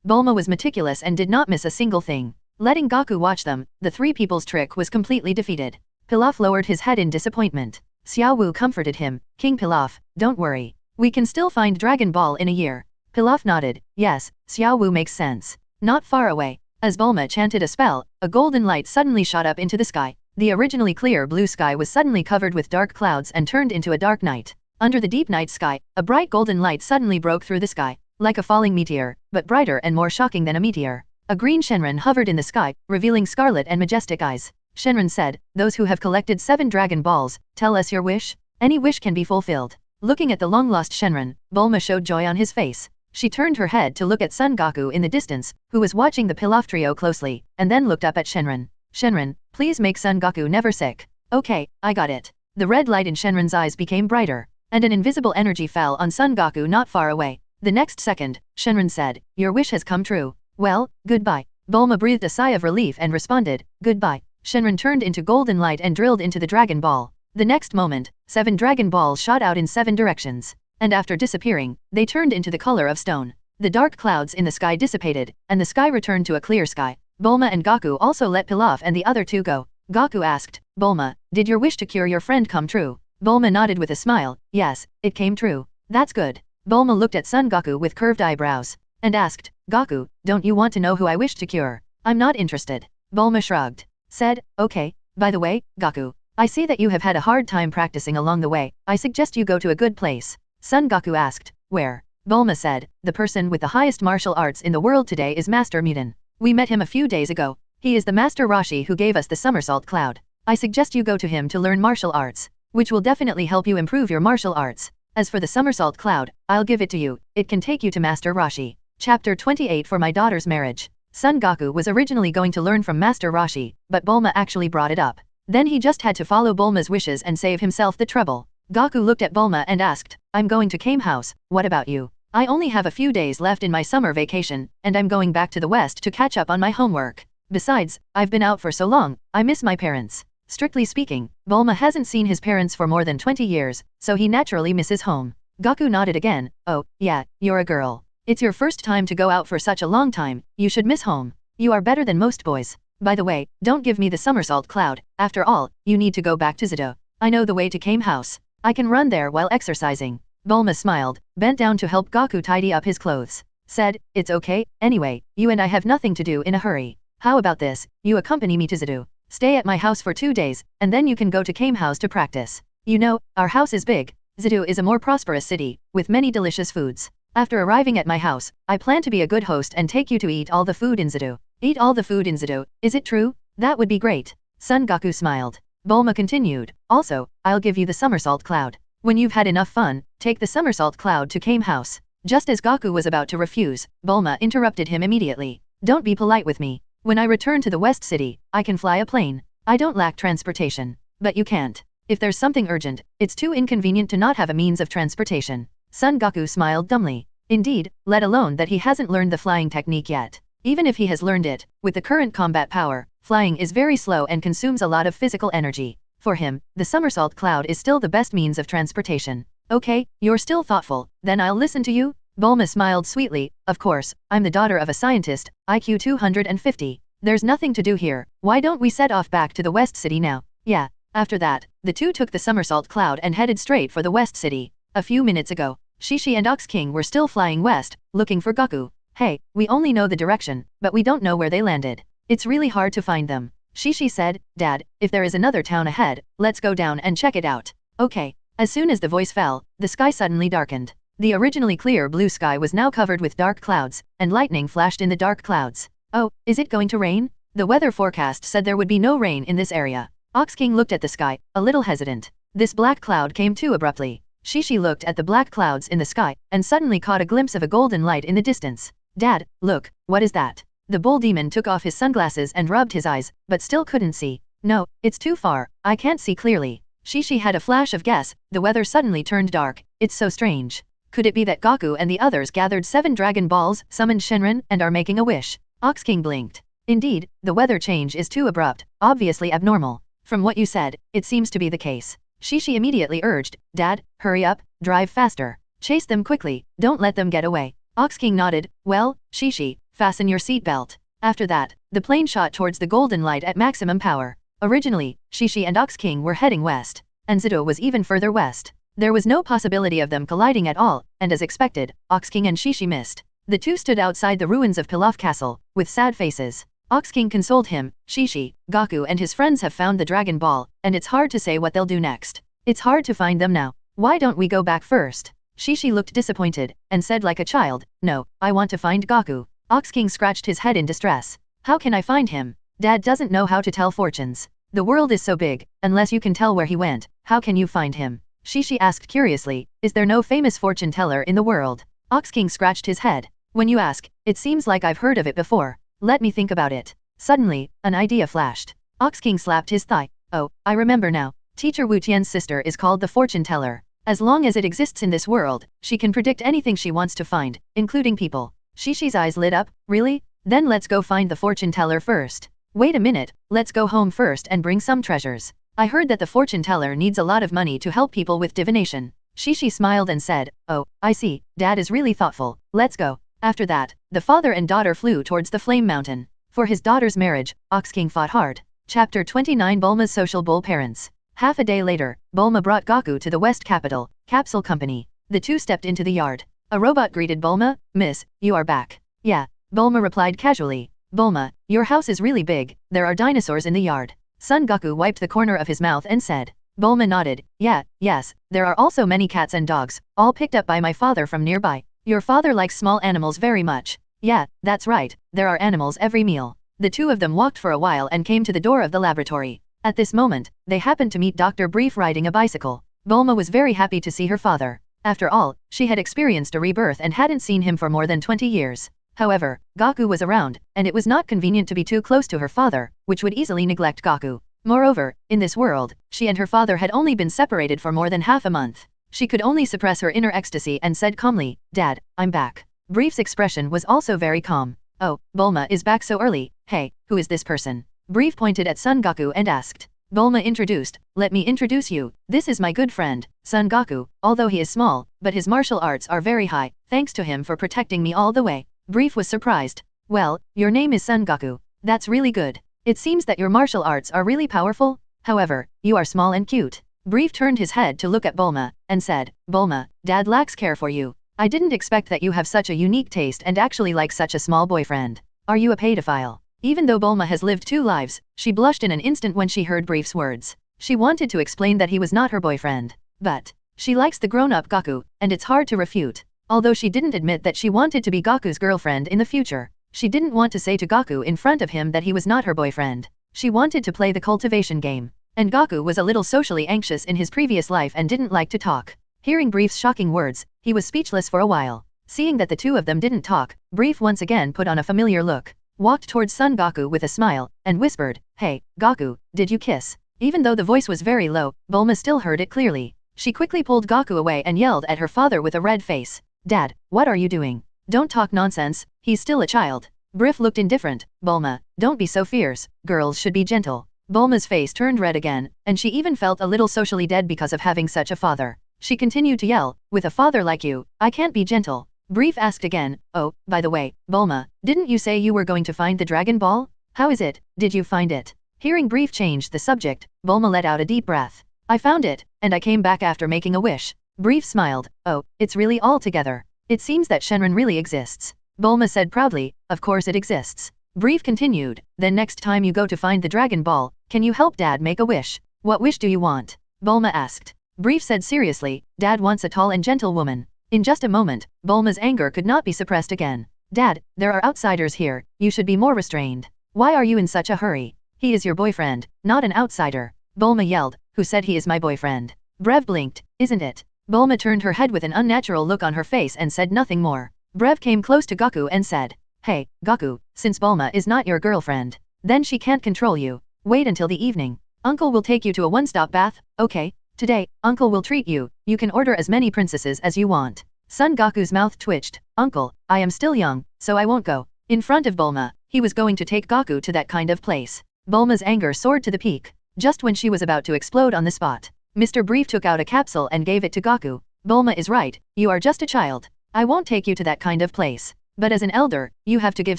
Bulma was meticulous and did not miss a single thing. Letting Goku watch them, the 3 people's trick was completely defeated. Pilaf lowered his head in disappointment. Xiao Wu comforted him, King Pilaf, don't worry. We can still find Dragon Ball in a year. Pilaf nodded, yes, Xiao Wu makes sense. Not far away. As Bulma chanted a spell, a golden light suddenly shot up into the sky. The originally clear blue sky was suddenly covered with dark clouds and turned into a dark night. Under the deep night sky, a bright golden light suddenly broke through the sky, like a falling meteor, but brighter and more shocking than a meteor. A green Shenron hovered in the sky, revealing scarlet and majestic eyes. Shenron said, those who have collected 7 Dragon Balls, tell us your wish. Any wish can be fulfilled. Looking at the long-lost Shenron, Bulma showed joy on his face. She turned her head to look at Son Goku in the distance, who was watching the Pilaf trio closely, and then looked up at Shenron. Shenron, please make Son Goku never sick. Okay, I got it. The red light in Shenron's eyes became brighter, and an invisible energy fell on Son Goku not far away. The next second, Shenron said, your wish has come true. Well, goodbye. Bulma breathed a sigh of relief and responded, goodbye. Shenron turned into golden light and drilled into the Dragon Ball. The next moment, 7 Dragon Balls shot out in 7 directions, and after disappearing, they turned into the color of stone. The dark clouds in the sky dissipated, and the sky returned to a clear sky. Bulma and Goku also let Pilaf and the other 2 go. Goku asked, Bulma, did your wish to cure your friend come true? Bulma nodded with a smile, yes, it came true. That's good. Bulma looked at Son Goku with curved eyebrows, and asked, Goku, don't you want to know who I wish to cure? I'm not interested. Bulma shrugged, said, okay, by the way, Goku, I see that you have had a hard time practicing along the way, I suggest you go to a good place. Son Goku asked, where? Bulma said, the person with the highest martial arts in the world today is Master Muden. We met him a few days ago. He is the Master Roshi who gave us the somersault cloud. I suggest you go to him to learn martial arts, which will definitely help you improve your martial arts. As for the somersault cloud, I'll give it to you, it can take you to Master Roshi. Chapter 28 For my daughter's marriage. Son Goku was originally going to learn from Master Roshi, but Bulma actually brought it up. Then he just had to follow Bulma's wishes and save himself the trouble. Goku looked at Bulma and asked, I'm going to Kame House, what about you? I only have a few days left in my summer vacation, and I'm going back to the west to catch up on my homework. Besides, I've been out for so long, I miss my parents. Strictly speaking, Bulma hasn't seen his parents for more than 20 years, so he naturally misses home. Goku nodded again, oh, yeah, you're a girl. It's your first time to go out for such a long time, you should miss home. You are better than most boys. By the way, don't give me the somersault cloud, after all, you need to go back to Zido. I know the way to Kame House. I can run there while exercising. Bulma smiled, bent down to help Goku tidy up his clothes. Said, it's okay, anyway, you and I have nothing to do in a hurry. How about this, you accompany me to Zadu. Stay at my house for 2 days, and then you can go to Kame house to practice. You know, our house is big. Zadu is a more prosperous city, with many delicious foods. After arriving at my house, I plan to be a good host and take you to eat all the food in Zadu. Eat all the food in Zadu, is it true? That would be great. Son Goku smiled. Bulma continued, also, I'll give you the somersault cloud. When you've had enough fun, take the somersault cloud to Kame house. Just as Goku was about to refuse, Bulma interrupted him immediately. Don't be polite with me. When I return to the West City, I can fly a plane. I don't lack transportation. But you can't. If there's something urgent, it's too inconvenient to not have a means of transportation. Son Goku smiled dumbly. Indeed, let alone that he hasn't learned the flying technique yet. Even if he has learned it, with the current combat power, flying is very slow and consumes a lot of physical energy. For him, the somersault cloud is still the best means of transportation. Okay, you're still thoughtful, then I'll listen to you. Bulma smiled sweetly, of course, I'm the daughter of a scientist, IQ 250. There's nothing to do here, why don't we set off back to the West City now? Yeah. After that, the two took the somersault cloud and headed straight for the West City. A few minutes ago, Shishi and Ox King were still flying west, looking for Goku. Hey, we only know the direction, but we don't know where they landed. It's really hard to find them. Shishi said, Dad, if there is another town ahead, let's go down and check it out. Okay. As soon as the voice fell, the sky suddenly darkened. The originally clear blue sky was now covered with dark clouds, and lightning flashed in the dark clouds. Oh, is it going to rain? The weather forecast said there would be no rain in this area. Ox King looked at the sky, a little hesitant. This black cloud came too abruptly. Shishi looked at the black clouds in the sky, and suddenly caught a glimpse of a golden light in the distance. Dad, look, what is that? The bull demon took off his sunglasses and rubbed his eyes, but still couldn't see. No, it's too far, I can't see clearly. Shishi had a flash of guess, the weather suddenly turned dark, it's so strange. Could it be that Goku and the others gathered 7 Dragon Balls, summoned Shenron, and are making a wish? Ox King blinked. Indeed, the weather change is too abrupt, obviously abnormal. From what you said, it seems to be the case. Shishi immediately urged, Dad, hurry up, drive faster. Chase them quickly, don't let them get away. Ox King nodded, well, Shishi, fasten your seatbelt. After that, the plane shot towards the golden light at maximum power. Originally, Shishi and Ox King were heading west, and Zito was even further west. There was no possibility of them colliding at all, and as expected, Ox King and Shishi missed. The two stood outside the ruins of Pilaf Castle, with sad faces. Ox King consoled him, Shishi, Goku and his friends have found the Dragon Ball, and it's hard to say what they'll do next. It's hard to find them now. Why don't we go back first? Shishi looked disappointed, and said like a child, no, I want to find Goku. Ox King scratched his head in distress. How can I find him? Dad doesn't know how to tell fortunes. The world is so big, unless you can tell where he went, how can you find him? Shishi asked curiously, is there no famous fortune teller in the world? Ox King scratched his head. When you ask, it seems like I've heard of it before. Let me think about it. Suddenly, an idea flashed. Ox King slapped his thigh. Oh, I remember now. Teacher Wu Tian's sister is called the fortune teller. As long as it exists in this world, she can predict anything she wants to find, including people. Shishi's eyes lit up, really? Then let's go find the fortune teller first. Wait a minute, let's go home first and bring some treasures. I heard that the fortune teller needs a lot of money to help people with divination. Shishi smiled and said, oh, I see, Dad is really thoughtful, let's go. After that, the father and daughter flew towards the Flame Mountain. For his daughter's marriage, Ox King fought hard. Chapter 29 Bulma's Social Bull Parents. Half a day later, Bulma brought Goku to the West Capital, Capsule Company. The two stepped into the yard. A robot greeted Bulma, Miss, you are back. Yeah, Bulma replied casually. Bulma, your house is really big, there are dinosaurs in the yard. Son Goku wiped the corner of his mouth and said. Bulma nodded, yeah, yes, there are also many cats and dogs, all picked up by my father from nearby. Your father likes small animals very much. Yeah, that's right, there are animals every meal. The two of them walked for a while and came to the door of the laboratory. At this moment, they happened to meet Dr. Brief riding a bicycle. Bulma was very happy to see her father. After all, she had experienced a rebirth and hadn't seen him for more than 20 years. However, Goku was around, and it was not convenient to be too close to her father, which would easily neglect Goku. Moreover, in this world, she and her father had only been separated for more than half a month. She could only suppress her inner ecstasy and said calmly, Dad, I'm back. Brief's expression was also very calm. Oh, Bulma is back so early, hey, who is this person? Brief pointed at Son Goku and asked. Bulma introduced, let me introduce you, this is my good friend, Son Goku, although he is small, but his martial arts are very high, thanks to him for protecting me all the way. Brief was surprised. Well, your name is Son Goku, that's really good. It seems that your martial arts are really powerful, however, you are small and cute. Brief turned his head to look at Bulma, and said, Bulma, Dad lacks care for you. I didn't expect that you have such a unique taste and actually like such a small boyfriend. Are you a pedophile? Even though Bulma has lived 2 lives, she blushed in an instant when she heard Brief's words. She wanted to explain that he was not her boyfriend. But she likes the grown-up Goku, and it's hard to refute. Although she didn't admit that she wanted to be Goku's girlfriend in the future, she didn't want to say to Goku in front of him that he was not her boyfriend. She wanted to play the cultivation game. And Goku was a little socially anxious in his previous life and didn't like to talk. Hearing Brief's shocking words, he was speechless for a while. Seeing that the 2 of them didn't talk, Brief once again put on a familiar look, walked towards Son Goku with a smile, and whispered, Hey, Goku, did you kiss? Even though the voice was very low, Bulma still heard it clearly. She quickly pulled Goku away and yelled at her father with a red face. Dad, what are you doing? Don't talk nonsense, he's still a child. Brief looked indifferent. Bulma, don't be so fierce, girls should be gentle. Bulma's face turned red again, and she even felt a little socially dead because of having such a father. She continued to yell, with a father like you, I can't be gentle. Brief asked again, oh, by the way, Bulma, didn't you say you were going to find the Dragon Ball? How is it, did you find it? Hearing Brief change the subject, Bulma let out a deep breath. I found it, and I came back after making a wish. Brief smiled, oh, it's really all together. It seems that Shenron really exists. Bulma said proudly, of course it exists. Brief continued, then next time you go to find the Dragon Ball, can you help Dad make a wish? What wish do you want? Bulma asked. Brief said seriously, Dad wants a tall and gentle woman. In just a moment, Bulma's anger could not be suppressed again. Dad, there are outsiders here, you should be more restrained. Why are you in such a hurry? He is your boyfriend, not an outsider. Bulma yelled, who said he is my boyfriend? Brev blinked, isn't it? Bulma turned her head with an unnatural look on her face and said nothing more. Brev came close to Goku and said, Hey, Goku, since Bulma is not your girlfriend, then she can't control you. Wait until the evening. Uncle will take you to a one-stop bath, okay? Today, Uncle will treat you, you can order as many princesses as you want. Son Goku's mouth twitched, Uncle, I am still young, so I won't go. In front of Bulma, he was going to take Goku to that kind of place. Bulma's anger soared to the peak. Just when she was about to explode on the spot, Mr. Brief took out a capsule and gave it to Goku. Bulma is right, you are just a child. I won't take you to that kind of place. But as an elder, you have to give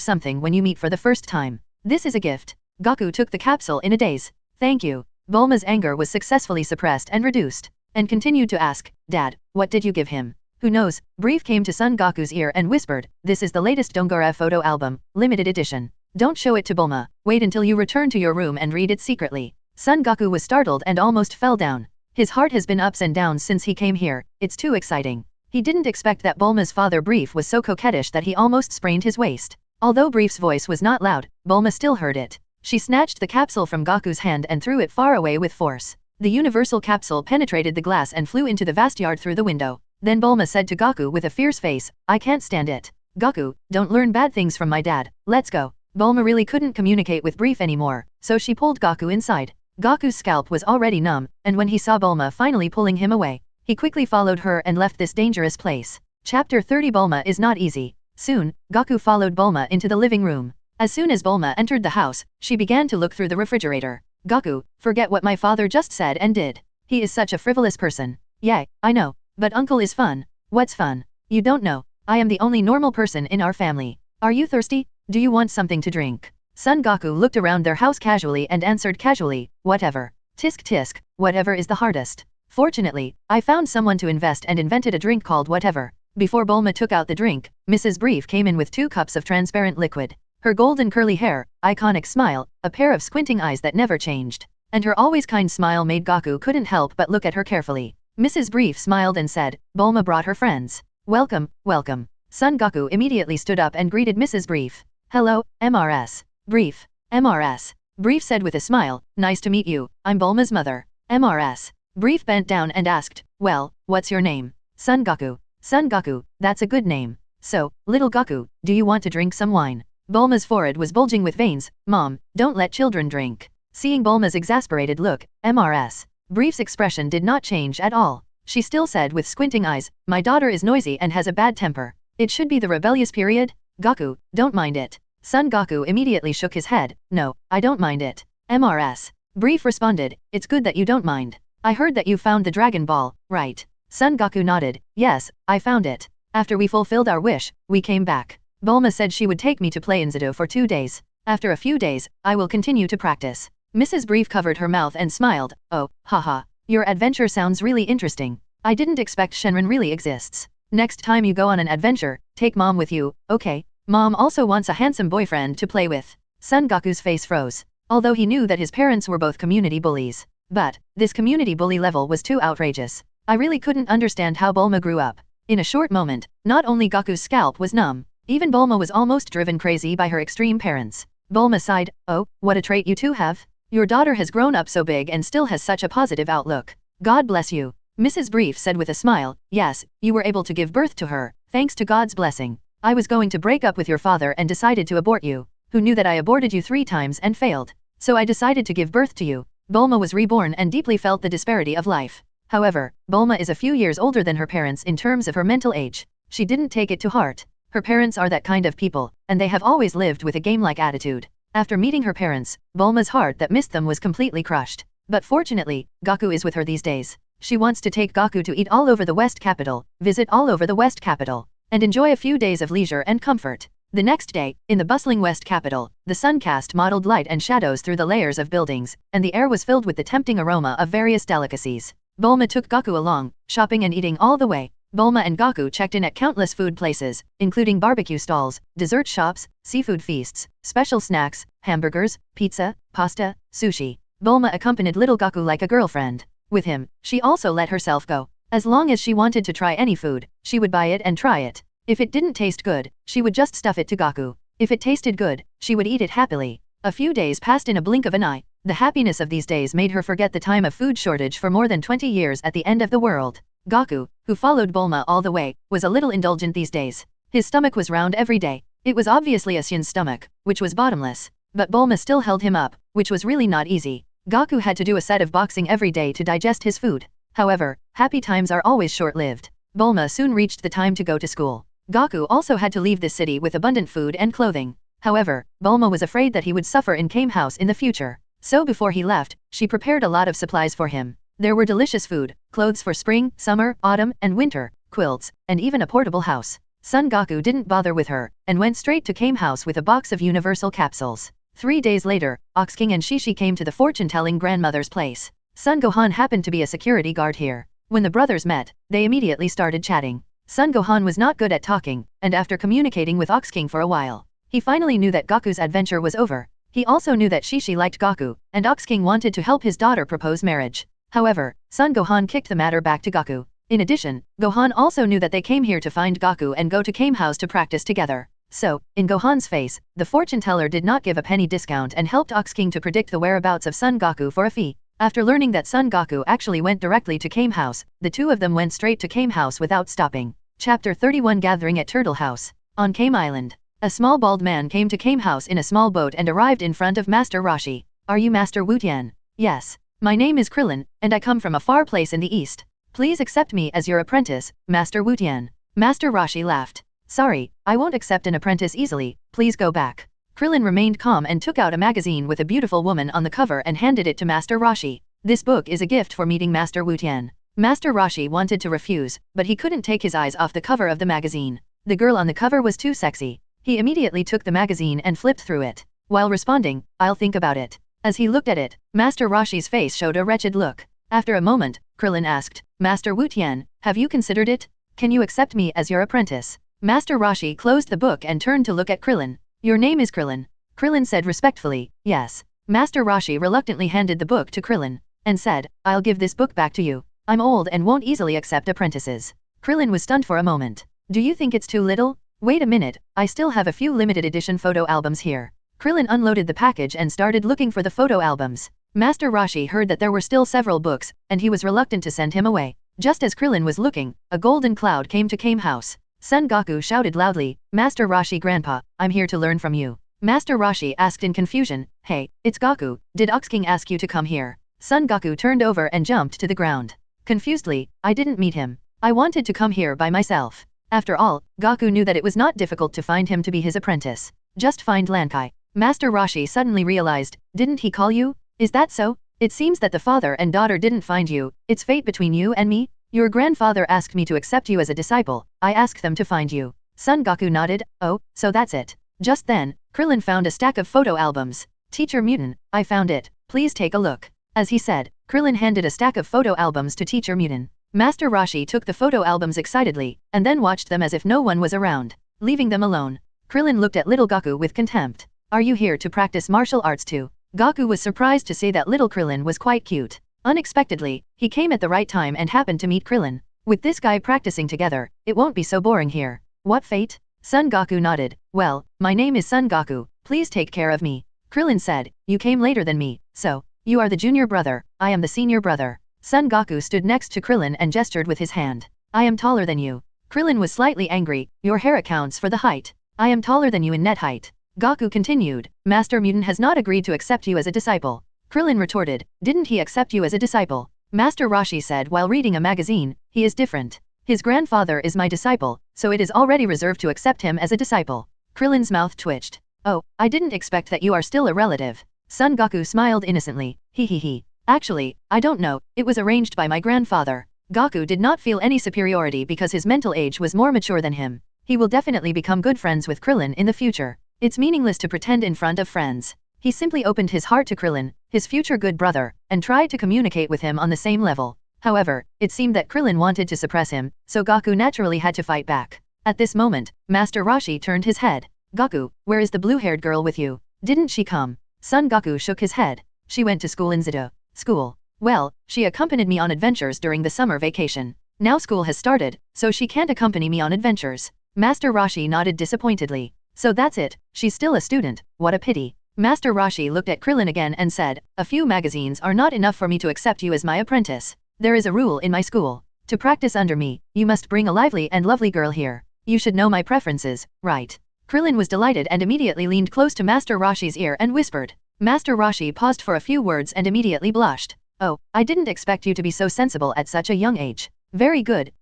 something when you meet for the first time. This is a gift. Goku took the capsule in a daze. Thank you. Bulma's anger was successfully suppressed and reduced, and continued to ask, Dad, what did you give him? Who knows? Brief came to Son Goku's ear and whispered, this is the latest Dongorev photo album, limited edition. Don't show it to Bulma, wait until you return to your room and read it secretly. Son Goku was startled and almost fell down. His heart has been ups and downs since he came here, it's too exciting. He didn't expect that Bulma's father Brief was so coquettish that he almost sprained his waist. Although Brief's voice was not loud, Bulma still heard it. She snatched the capsule from Goku's hand and threw it far away with force. The universal capsule penetrated the glass and flew into the vast yard through the window. Then Bulma said to Goku with a fierce face, I can't stand it. Goku, don't learn bad things from my dad, let's go. Bulma really couldn't communicate with Brief anymore, so she pulled Goku inside. Goku's scalp was already numb, and when he saw Bulma finally pulling him away, he quickly followed her and left this dangerous place. Chapter 30 Bulma is not easy. Soon, Goku followed Bulma into the living room. As soon as Bulma entered the house, she began to look through the refrigerator. Goku, forget what my father just said and did. He is such a frivolous person. Yeah, I know. But Uncle is fun. What's fun? You don't know. I am the only normal person in our family. Are you thirsty? Do you want something to drink? Son Goku looked around their house casually and answered casually, whatever. Tisk tisk, whatever is the hardest. Fortunately, I found someone to invest and invented a drink called whatever. Before Bulma took out the drink, Mrs. Brief came in with 2 cups of transparent liquid. Her golden curly hair, iconic smile, a pair of squinting eyes that never changed, and her always kind smile made Goku couldn't help but look at her carefully. Mrs. Brief smiled and said, Bulma brought her friends. Welcome, welcome. Son Goku immediately stood up and greeted Mrs. Brief. Hello, MRS. Brief. MRS. Brief said with a smile, nice to meet you, I'm Bulma's mother. MRS. Brief bent down and asked, well, what's your name? Son Goku. Son Goku, that's a good name. So, little Goku, do you want to drink some wine? Bulma's forehead was bulging with veins. Mom, don't let children drink. Seeing Bulma's exasperated look, MRS. Brief's expression did not change at all. She still said with squinting eyes, my daughter is noisy and has a bad temper. It should be the rebellious period? Goku, don't mind it. Son Goku immediately shook his head, no, I don't mind it. MRS. Brief responded, it's good that you don't mind. I heard that you found the Dragon Ball, right? Son Goku nodded, yes, I found it. After we fulfilled our wish, we came back. Bulma said she would take me to play in Zudo for 2 days. After a few days, I will continue to practice. Mrs. Brief covered her mouth and smiled, oh, haha. Your adventure sounds really interesting. I didn't expect Shenron really exists. Next time you go on an adventure, take Mom with you, okay? Mom also wants a handsome boyfriend to play with. Son Goku's face froze. Although he knew that his parents were both community bullies. But, this community bully level was too outrageous. I really couldn't understand how Bulma grew up. In a short moment, not only Goku's scalp was numb, even Bulma was almost driven crazy by her extreme parents. Bulma sighed, oh, what a trait you two have. Your daughter has grown up so big and still has such a positive outlook. God bless you. Mrs. Brief said with a smile, yes, you were able to give birth to her, thanks to God's blessing. I was going to break up with your father and decided to abort you. Who knew that I aborted you 3 times and failed? So I decided to give birth to you. Bulma was reborn and deeply felt the disparity of life. However, Bulma is a few years older than her parents in terms of her mental age. She didn't take it to heart. Her parents are that kind of people, and they have always lived with a game-like attitude. After meeting her parents, Bulma's heart that missed them was completely crushed. But fortunately, Goku is with her these days. She wants to take Goku to eat all over the West Capital, visit all over the West Capital, and enjoy a few days of leisure and comfort. The next day, in the bustling West Capital, the sun cast mottled light and shadows through the layers of buildings, and the air was filled with the tempting aroma of various delicacies. Bulma took Goku along, shopping and eating all the way. Bulma and Goku checked in at countless food places, including barbecue stalls, dessert shops, seafood feasts, special snacks, hamburgers, pizza, pasta, sushi. Bulma accompanied little Goku like a girlfriend. With him, she also let herself go. As long as she wanted to try any food, she would buy it and try it. If it didn't taste good, she would just stuff it to Goku. If it tasted good, she would eat it happily. A few days passed in a blink of an eye. The happiness of these days made her forget the time of food shortage for more than 20 years at the end of the world. Goku, who followed Bulma all the way, was a little indulgent these days. His stomach was round every day. It was obviously a Saiyan's stomach, which was bottomless. But Bulma still held him up, which was really not easy. Goku had to do a set of boxing every day to digest his food. However, happy times are always short-lived. Bulma soon reached the time to go to school. Goku also had to leave this city with abundant food and clothing. However, Bulma was afraid that he would suffer in Kame House in the future. So before he left, she prepared a lot of supplies for him. There were delicious food, clothes for spring, summer, autumn, and winter, quilts, and even a portable house. Son Goku didn't bother with her, and went straight to Kame House with a box of universal capsules. 3 days later, Ox King and Shishi came to the fortune-telling grandmother's place. Son Gohan happened to be a security guard here. When the brothers met, they immediately started chatting. Son Gohan was not good at talking, and after communicating with Ox King for a while, he finally knew that Goku's adventure was over. He also knew that Shishi liked Goku, and Ox King wanted to help his daughter propose marriage. However, Son Gohan kicked the matter back to Goku. In addition, Gohan also knew that they came here to find Goku and go to Kame House to practice together. So, in Gohan's face, the fortune teller did not give a penny discount and helped Ox King to predict the whereabouts of Son Goku for a fee. After learning that Son Goku actually went directly to Kame House, the two of them went straight to Kame House without stopping. Chapter 31 Gathering at Turtle House. On Kame Island. A small bald man came to Kame House in a small boat and arrived in front of Master Roshi. Are you Master Wu Tian? Yes. My name is Krillin, and I come from a far place in the east. Please accept me as your apprentice, Master Wu Tian. Master Roshi laughed. Sorry, I won't accept an apprentice easily, please go back. Krillin remained calm and took out a magazine with a beautiful woman on the cover and handed it to Master Roshi. This book is a gift for meeting Master Wu Tian. Master Roshi wanted to refuse, but he couldn't take his eyes off the cover of the magazine. The girl on the cover was too sexy. He immediately took the magazine and flipped through it. While responding, I'll think about it. As he looked at it, Master Roshi's face showed a wretched look. After a moment, Krillin asked, Master Wu Tian, have you considered it? Can you accept me as your apprentice? Master Roshi closed the book and turned to look at Krillin. Your name is Krillin. Krillin said respectfully, yes. Master Roshi reluctantly handed the book to Krillin, and said, I'll give this book back to you. I'm old and won't easily accept apprentices. Krillin was stunned for a moment. Do you think it's too little? Wait a minute, I still have a few limited edition photo albums here. Krillin unloaded the package and started looking for the photo albums. Master Roshi heard that there were still several books, and he was reluctant to send him away. Just as Krillin was looking, a golden cloud came to Kame House. Son Goku shouted loudly, Master Roshi Grandpa, I'm here to learn from you. Master Roshi asked in confusion, Hey, it's Goku, did Ox King ask you to come here? Son Goku turned over and jumped to the ground. Confusedly, I didn't meet him. I wanted to come here by myself. After all, Goku knew that it was not difficult to find him to be his apprentice. Just find Lankai. Master Roshi suddenly realized, didn't he call you? Is that so? It seems that the father and daughter didn't find you. It's fate between you and me? Your grandfather asked me to accept you as a disciple. I asked them to find you. Son Goku nodded. Oh, so that's it. Just then, Krillin found a stack of photo albums. Teacher Mutant, I found it. Please take a look. As he said, Krillin handed a stack of photo albums to teacher Mutin. Master Roshi took the photo albums excitedly, and then watched them as if no one was around, leaving them alone. Krillin looked at little Goku with contempt. Are you here to practice martial arts too? Goku was surprised to see that little Krillin was quite cute. Unexpectedly, he came at the right time and happened to meet Krillin. With this guy practicing together, it won't be so boring here. What fate? Son Goku nodded. Well, my name is Son Goku, please take care of me. Krillin said, you came later than me, so, you are the junior brother, I am the senior brother. Son Goku stood next to Krillin and gestured with his hand. I am taller than you. Krillin was slightly angry, your hair accounts for the height. I am taller than you in net height. Goku continued, Master Mutin has not agreed to accept you as a disciple. Krillin retorted, didn't he accept you as a disciple? Master Roshi said while reading a magazine, he is different. His grandfather is my disciple, so it is already reserved to accept him as a disciple. Krillin's mouth twitched. Oh, I didn't expect that you are still a relative. Son Goku smiled innocently, he. Actually, I don't know, it was arranged by my grandfather. Goku did not feel any superiority because his mental age was more mature than him. He will definitely become good friends with Krillin in the future. It's meaningless to pretend in front of friends. He simply opened his heart to Krillin, his future good brother, and tried to communicate with him on the same level. However, it seemed that Krillin wanted to suppress him, so Goku naturally had to fight back. At this moment, Master Roshi turned his head. Goku, where is the blue-haired girl with you? Didn't she come? Son Goku shook his head. She went to school in Zido. School. Well, she accompanied me on adventures during the summer vacation. Now school has started, so she can't accompany me on adventures. Master Roshi nodded disappointedly. So that's it, she's still a student, what a pity. Master Roshi looked at Krillin again and said, a few magazines are not enough for me to accept you as my apprentice. There is a rule in my school. To practice under me, you must bring a lively and lovely girl here. You should know my preferences, right? Krillin was delighted and immediately leaned close to Master Roshi's ear and whispered. Master Roshi paused for a few words and immediately blushed. Oh, I didn't expect you to be so sensible at such a young age. Very good,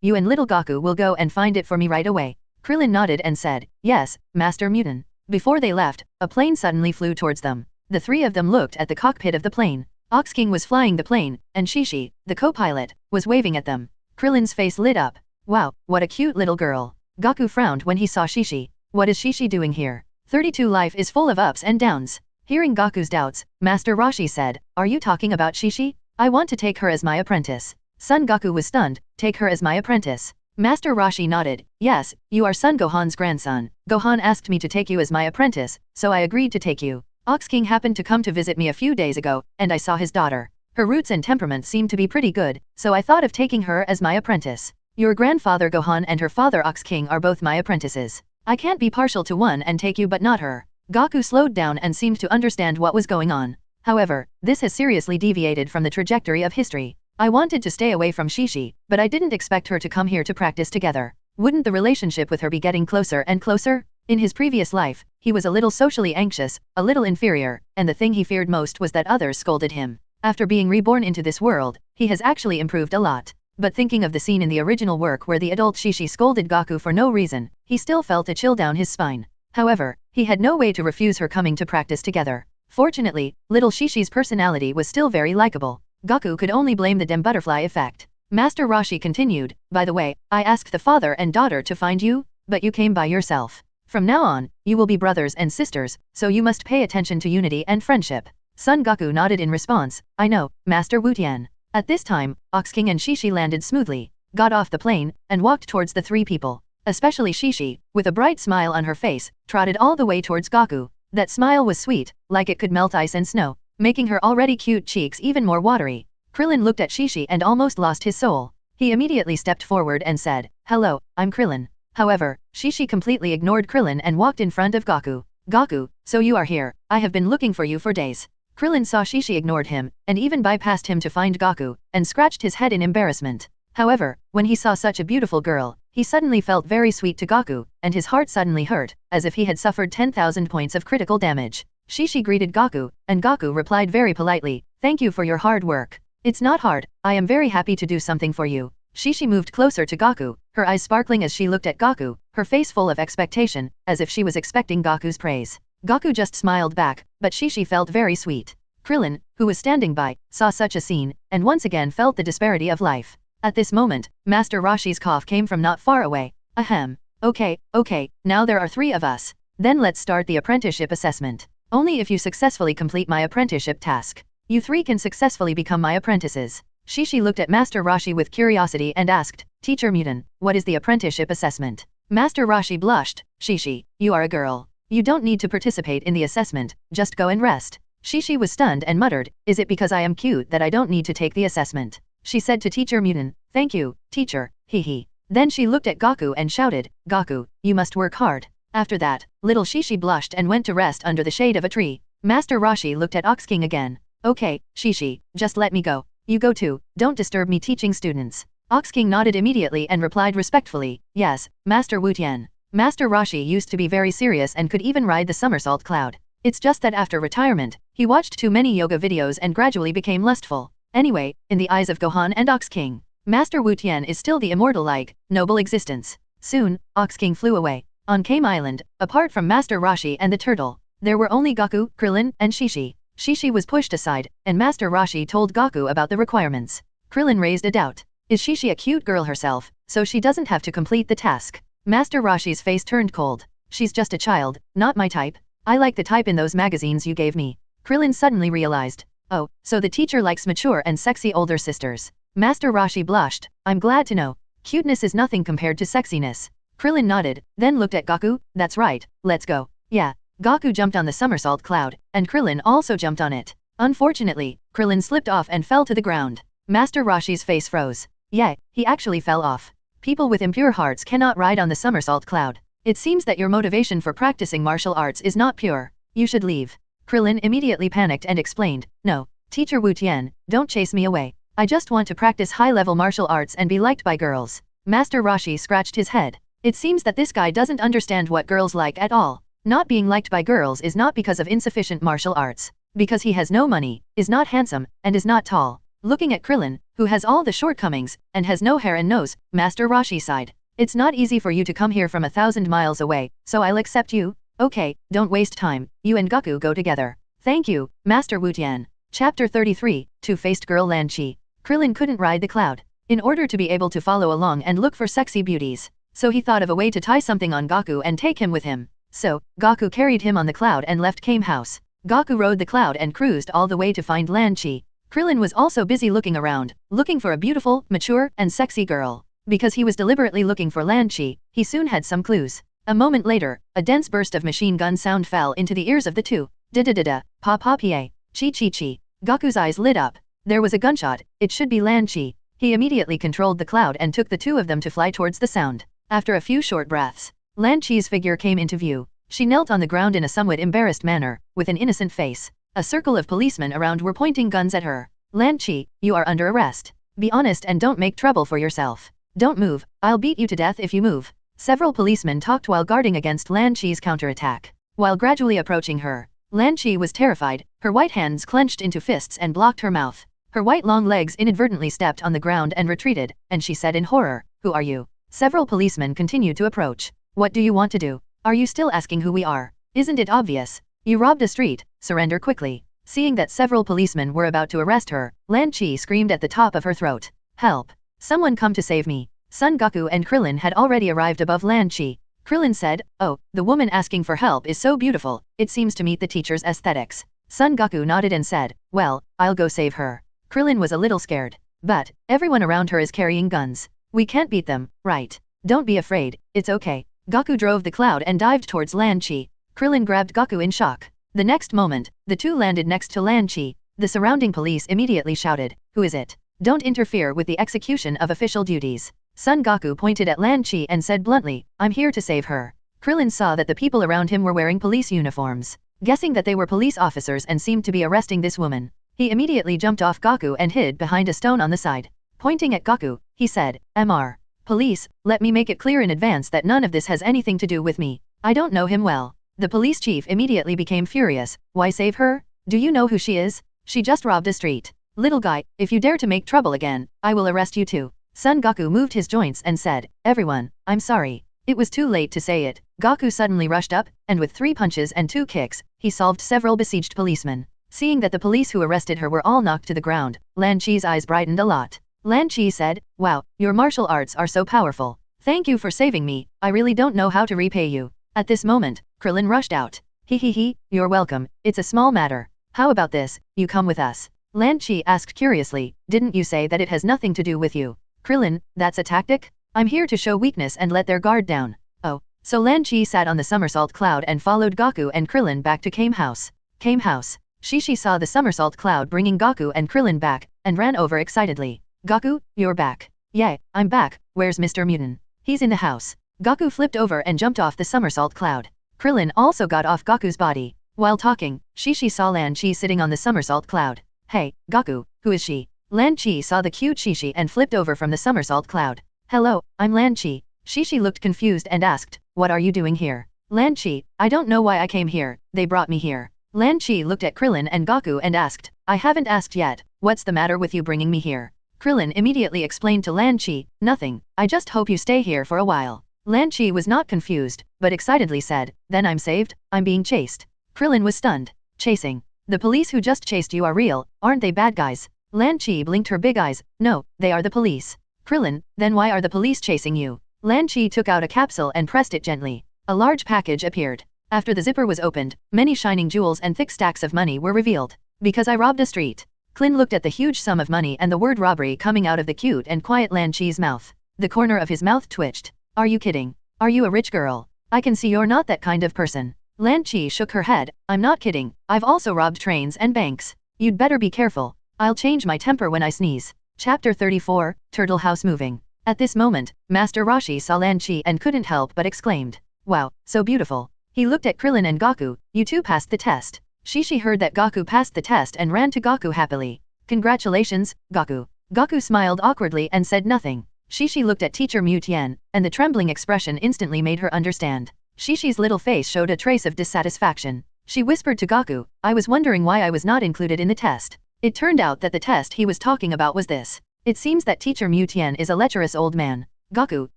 you and little Goku will go and find it for me right away. Krillin nodded and said, yes, Master Mutin. Before they left, a plane suddenly flew towards them. The three of them looked at the cockpit of the plane. Ox King was flying the plane, and Shishi, the co-pilot, was waving at them. Krillin's face lit up. Wow, what a cute little girl. Goku frowned when he saw Shishi. What is Shishi doing here? 32 life is full of ups and downs. Hearing Goku's doubts, Master Roshi said, are you talking about Shishi? I want to take her as my apprentice. Son Goku was stunned, take her as my apprentice. Master Roshi nodded, yes, you are Son Gohan's grandson. Gohan asked me to take you as my apprentice, so I agreed to take you. Ox King happened to come to visit me a few days ago, and I saw his daughter. Her roots and temperament seemed to be pretty good, so I thought of taking her as my apprentice. Your grandfather Gohan and her father Ox King are both my apprentices. I can't be partial to one and take you but not her. Goku slowed down and seemed to understand what was going on. However, this has seriously deviated from the trajectory of history. I wanted to stay away from Shishi, but I didn't expect her to come here to practice together. Wouldn't the relationship with her be getting closer and closer? In his previous life, he was a little socially anxious, a little inferior, and the thing he feared most was that others scolded him. After being reborn into this world, he has actually improved a lot. But thinking of the scene in the original work where the adult Shishi scolded Goku for no reason, he still felt a chill down his spine. However, he had no way to refuse her coming to practice together. Fortunately, little Shishi's personality was still very likable. Goku could only blame the butterfly effect. Master Roshi continued, by the way, I asked the father and daughter to find you, but you came by yourself. From now on, you will be brothers and sisters, so you must pay attention to unity and friendship. Son Goku nodded in response, I know, Master Wutian. At this time, Ox King and Shishi landed smoothly, got off the plane, and walked towards the three people. Especially Shishi, with a bright smile on her face, trotted all the way towards Goku. That smile was sweet, like it could melt ice and snow, making her already cute cheeks even more watery. Krillin looked at Shishi and almost lost his soul. He immediately stepped forward and said, hello, I'm Krillin. However, Shishi completely ignored Krillin and walked in front of Goku. Goku, so you are here, I have been looking for you for days. Krillin saw Shishi ignored him, and even bypassed him to find Goku, and scratched his head in embarrassment. However, when he saw such a beautiful girl, he suddenly felt very sweet to Goku, and his heart suddenly hurt, as if he had suffered 10,000 points of critical damage. Shishi greeted Goku, and Goku replied very politely, thank you for your hard work. It's not hard, I am very happy to do something for you. Shishi moved closer to Goku, her eyes sparkling as she looked at Goku, her face full of expectation, as if she was expecting Goku's praise. Goku just smiled back, but Shishi felt very sweet. Krillin, who was standing by, saw such a scene, and once again felt the disparity of life. At this moment, Master Roshi's cough came from not far away. Ahem. Okay, now there are 3 of us. Then let's start the apprenticeship assessment. Only if you successfully complete my apprenticeship task. You three can successfully become my apprentices. Shishi looked at Master Rashi with curiosity and asked, Teacher Muton, what is the apprenticeship assessment? Master Rashi blushed, Shishi, you are a girl. You don't need to participate in the assessment, just go and rest. Shishi was stunned and muttered, is it because I am cute that I don't need to take the assessment? She said to Teacher Muton, thank you, teacher, hee. Then she looked at Gaku and shouted, Gaku, you must work hard. After that, little Shishi blushed and went to rest under the shade of a tree. Master Rashi looked at Ox King again. Okay, Shishi, just let me go. You go too, don't disturb me teaching students. Ox King nodded immediately and replied respectfully, yes, Master Wu Tian. Master Rashi used to be very serious and could even ride the somersault cloud. It's just that after retirement, he watched too many yoga videos and gradually became lustful. Anyway, in the eyes of Gohan and Ox King, Master Wu Tian is still the immortal-like, noble existence. Soon, Ox King flew away. On Kame Island, apart from Master Rashi and the turtle, there were only Gaku, Krillin, and Shishi. Shishi was pushed aside, and Master Rashi told Gaku about the requirements. Krillin raised a doubt. Is Shishi a cute girl herself, so she doesn't have to complete the task? Master Rashi's face turned cold. She's just a child, not my type. I like the type in those magazines you gave me. Krillin suddenly realized. Oh, so the teacher likes mature and sexy older sisters. Master Rashi blushed. I'm glad to know. Cuteness is nothing compared to sexiness. Krillin nodded, then looked at Gaku. That's right, let's go. Yeah. Gaku jumped on the somersault cloud, and Krillin also jumped on it. Unfortunately, Krillin slipped off and fell to the ground. Master Rashi's face froze. Yeah, he actually fell off. People with impure hearts cannot ride on the somersault cloud. It seems that your motivation for practicing martial arts is not pure. You should leave. Krillin immediately panicked and explained, no, Teacher Wu Tian, don't chase me away. I just want to practice high-level martial arts and be liked by girls. Master Rashi scratched his head. It seems that this guy doesn't understand what girls like at all. Not being liked by girls is not because of insufficient martial arts. Because he has no money, is not handsome, and is not tall. Looking at Krillin, who has all the shortcomings, and has no hair and nose, Master Rashi sighed. It's not easy for you to come here from 1,000 miles away, so I'll accept you. Okay, don't waste time, you and Gaku go together. Thank you, Master Wu Tian. Chapter 33, Two-Faced Girl Lan Chi. Krillin couldn't ride the cloud. In order to be able to follow along and look for sexy beauties, so he thought of a way to tie something on Gaku and take him with him. So, Gaku carried him on the cloud and left Kame House. Gaku rode the cloud and cruised all the way to find Lan Chi. Krillin was also busy looking around, looking for a beautiful, mature, and sexy girl. Because he was deliberately looking for Lan Chi, he soon had some clues. A moment later, a dense burst of machine gun sound fell into the ears of the two. Da-da-da-da, pa-pa-pie, chi-chi-chi. Gaku's eyes lit up. There was a gunshot, it should be Lan Chi. He immediately controlled the cloud and took the two of them to fly towards the sound. After a few short breaths, Lan Chi's figure came into view. She knelt on the ground in a somewhat embarrassed manner, with an innocent face. A circle of policemen around were pointing guns at her. Lan Chi, you are under arrest. Be honest and don't make trouble for yourself. Don't move, I'll beat you to death if you move. Several policemen talked while guarding against Lan Chi's counterattack. While gradually approaching her, Lan Chi was terrified, her white hands clenched into fists and blocked her mouth. Her white long legs inadvertently stepped on the ground and retreated, and she said in horror, who are you? Several policemen continued to approach. What do you want to do? Are you still asking who we are? Isn't it obvious? You robbed a street, surrender quickly. Seeing that several policemen were about to arrest her, Lan Chi screamed at the top of her throat. Help! Someone come to save me. Son Goku and Krillin had already arrived above Lan Chi. Krillin said, oh, the woman asking for help is so beautiful, it seems to meet the teacher's aesthetics. Son Goku nodded and said, well, I'll go save her. Krillin was a little scared. But, everyone around her is carrying guns. We can't beat them, right? Don't be afraid, it's okay. Gaku drove the cloud and dived towards Lan Chi. Krillin grabbed Gaku in shock. The next moment, the two landed next to Lan Chi. The surrounding police immediately shouted, who is it? Don't interfere with the execution of official duties. Son Goku pointed at Lan Chi and said bluntly, I'm here to save her. Krillin saw that the people around him were wearing police uniforms. Guessing that they were police officers and seemed to be arresting this woman, he immediately jumped off Gaku and hid behind a stone on the side. Pointing at Gaku, he said, Mr. Police, let me make it clear in advance that none of this has anything to do with me. I don't know him well. The police chief immediately became furious. Why save her? Do you know who she is? She just robbed a street. Little guy, if you dare to make trouble again, I will arrest you too. Son Goku moved his joints and said, everyone, I'm sorry. It was too late to say it. Gaku suddenly rushed up, and with 3 punches and 2 kicks, he solved several besieged policemen. Seeing that the police who arrested her were all knocked to the ground, Lan Chi's eyes brightened a lot. Lan Chi said, wow, your martial arts are so powerful. Thank you for saving me, I really don't know how to repay you. At this moment, Krillin rushed out. He, you're welcome, it's a small matter. How about this, you come with us. Lan Qi asked curiously, didn't you say that it has nothing to do with you? Krillin, that's a tactic? I'm here to show weakness and let their guard down. Oh, so Lan Qi sat on the somersault cloud and followed Goku and Krillin back to Kame House. Kame House. Shishi saw the somersault cloud bringing Goku and Krillin back, and ran over excitedly. Goku, you're back. Yay, I'm back, where's Mr. Mutant? He's in the house. Goku flipped over and jumped off the somersault cloud. Krillin also got off Goku's body. While talking, Shishi saw Lan Qi sitting on the somersault cloud. Hey, Goku, who is she? Lan Qi saw the cute Shishi and flipped over from the somersault cloud. Hello, I'm Lan Qi. Shishi looked confused and asked, what are you doing here? Lan Qi, I don't know why I came here, they brought me here. Lan Qi looked at Krillin and Goku and asked, I haven't asked yet, what's the matter with you bringing me here? Krillin immediately explained to Lan Qi, nothing, I just hope you stay here for a while. Lan Qi was not confused, but excitedly said, then I'm saved, I'm being chased. Krillin was stunned. Chasing? The police who just chased you are real, aren't they bad guys? Lan Qi blinked her big eyes, no, they are the police. Krillin, then why are the police chasing you? Lan Qi took out a capsule and pressed it gently. A large package appeared. After the zipper was opened, many shining jewels and thick stacks of money were revealed. Because I robbed a street. Klin looked at the huge sum of money and the word robbery coming out of the cute and quiet Lan Qi's mouth. The corner of his mouth twitched. Are you kidding? Are you a rich girl? I can see you're not that kind of person. Lan Qi shook her head, I'm not kidding, I've also robbed trains and banks. You'd better be careful. I'll change my temper when I sneeze. Chapter 34, Turtle House Moving. At this moment, Master Roshi saw Lan Qi and couldn't help but exclaimed. Wow, so beautiful. He looked at Krillin and Goku, you two passed the test. Shishi heard that Goku passed the test and ran to Goku happily. Congratulations, Goku. Goku smiled awkwardly and said nothing. Shishi looked at Teacher Mu Tian, and the trembling expression instantly made her understand. Shishi's little face showed a trace of dissatisfaction. She whispered to Goku, I was wondering why I was not included in the test. It turned out that the test he was talking about was this. It seems that Teacher Mu Tian is a lecherous old man. Goku,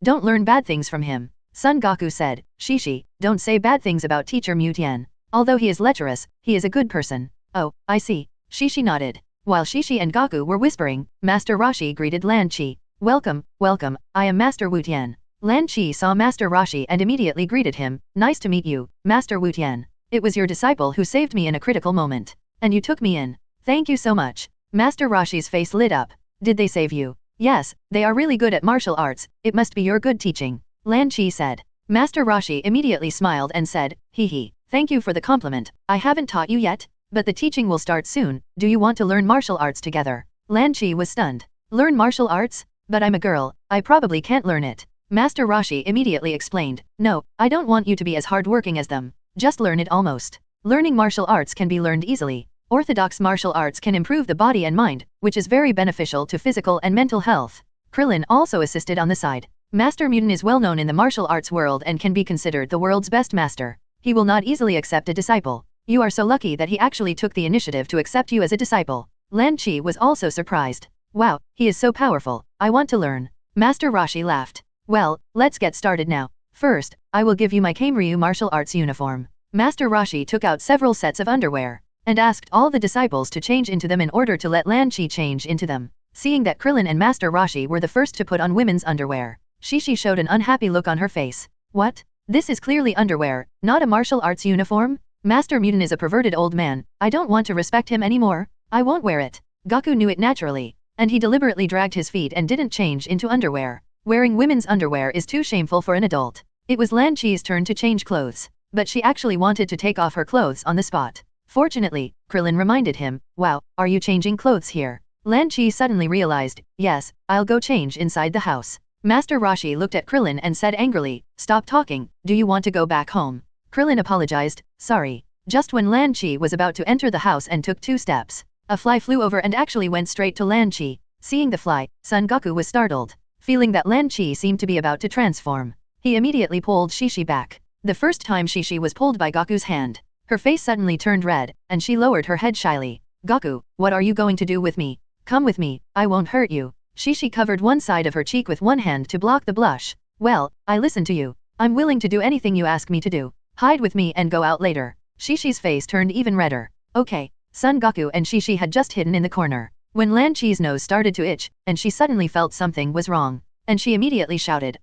don't learn bad things from him. Son Goku said, Shishi, don't say bad things about Teacher Mu Tian. Although he is lecherous, he is a good person. Oh, I see. Shishi nodded. While Shishi and Goku were whispering, Master Roshi greeted Lan Qi. Welcome, welcome, I am Master Wu Tian. Lan Qi saw Master Roshi and immediately greeted him, nice to meet you, Master Wu Tian. It was your disciple who saved me in a critical moment. And you took me in. Thank you so much. Master Roshi's face lit up. Did they save you? Yes, they are really good at martial arts, it must be your good teaching. Lan Qi said. Master Roshi immediately smiled and said, hee hee, thank you for the compliment, I haven't taught you yet, but the teaching will start soon, do you want to learn martial arts together? Lan Qi was stunned. Learn martial arts? But I'm a girl, I probably can't learn it. Master Roshi immediately explained, no, I don't want you to be as hardworking as them, just learn it almost. Learning martial arts can be learned easily. Orthodox martial arts can improve the body and mind, which is very beneficial to physical and mental health. Krillin also assisted on the side. Master Mutant is well known in the martial arts world and can be considered the world's best master. He will not easily accept a disciple. You are so lucky that he actually took the initiative to accept you as a disciple. Lan Qi was also surprised. Wow, he is so powerful, I want to learn. Master Roshi laughed. Well, let's get started now. First, I will give you my Kameryu martial arts uniform. Master Roshi took out several sets of underwear, and asked all the disciples to change into them in order to let Lan Qi change into them. Seeing that Krillin and Master Roshi were the first to put on women's underwear, Shishi showed an unhappy look on her face. What? This is clearly underwear, not a martial arts uniform? Master Mutant is a perverted old man, I don't want to respect him anymore, I won't wear it. Goku knew it naturally, and he deliberately dragged his feet and didn't change into underwear. Wearing women's underwear is too shameful for an adult. It was Lan Qi's turn to change clothes, but she actually wanted to take off her clothes on the spot. Fortunately, Krillin reminded him, wow, are you changing clothes here? Lan Qi suddenly realized, yes, I'll go change inside the house. Master Roshi looked at Krillin and said angrily, stop talking, do you want to go back home? Krillin apologized, sorry. Just when Lan Qi was about to enter the house and took 2 steps, a fly flew over and actually went straight to Lan Qi. Seeing the fly, Son Goku was startled. Feeling that Lan Qi seemed to be about to transform, he immediately pulled Shishi back. The first time Shishi was pulled by Goku's hand, her face suddenly turned red, and she lowered her head shyly. Goku, what are you going to do with me? Come with me, I won't hurt you. Shishi covered one side of her cheek with one hand to block the blush. Well, I listen to you. I'm willing to do anything you ask me to do. Hide with me and go out later. Shishi's face turned even redder. Okay. Son Goku and Shishi had just hidden in the corner, when Lan Qi's nose started to itch, and she suddenly felt something was wrong, and she immediately shouted,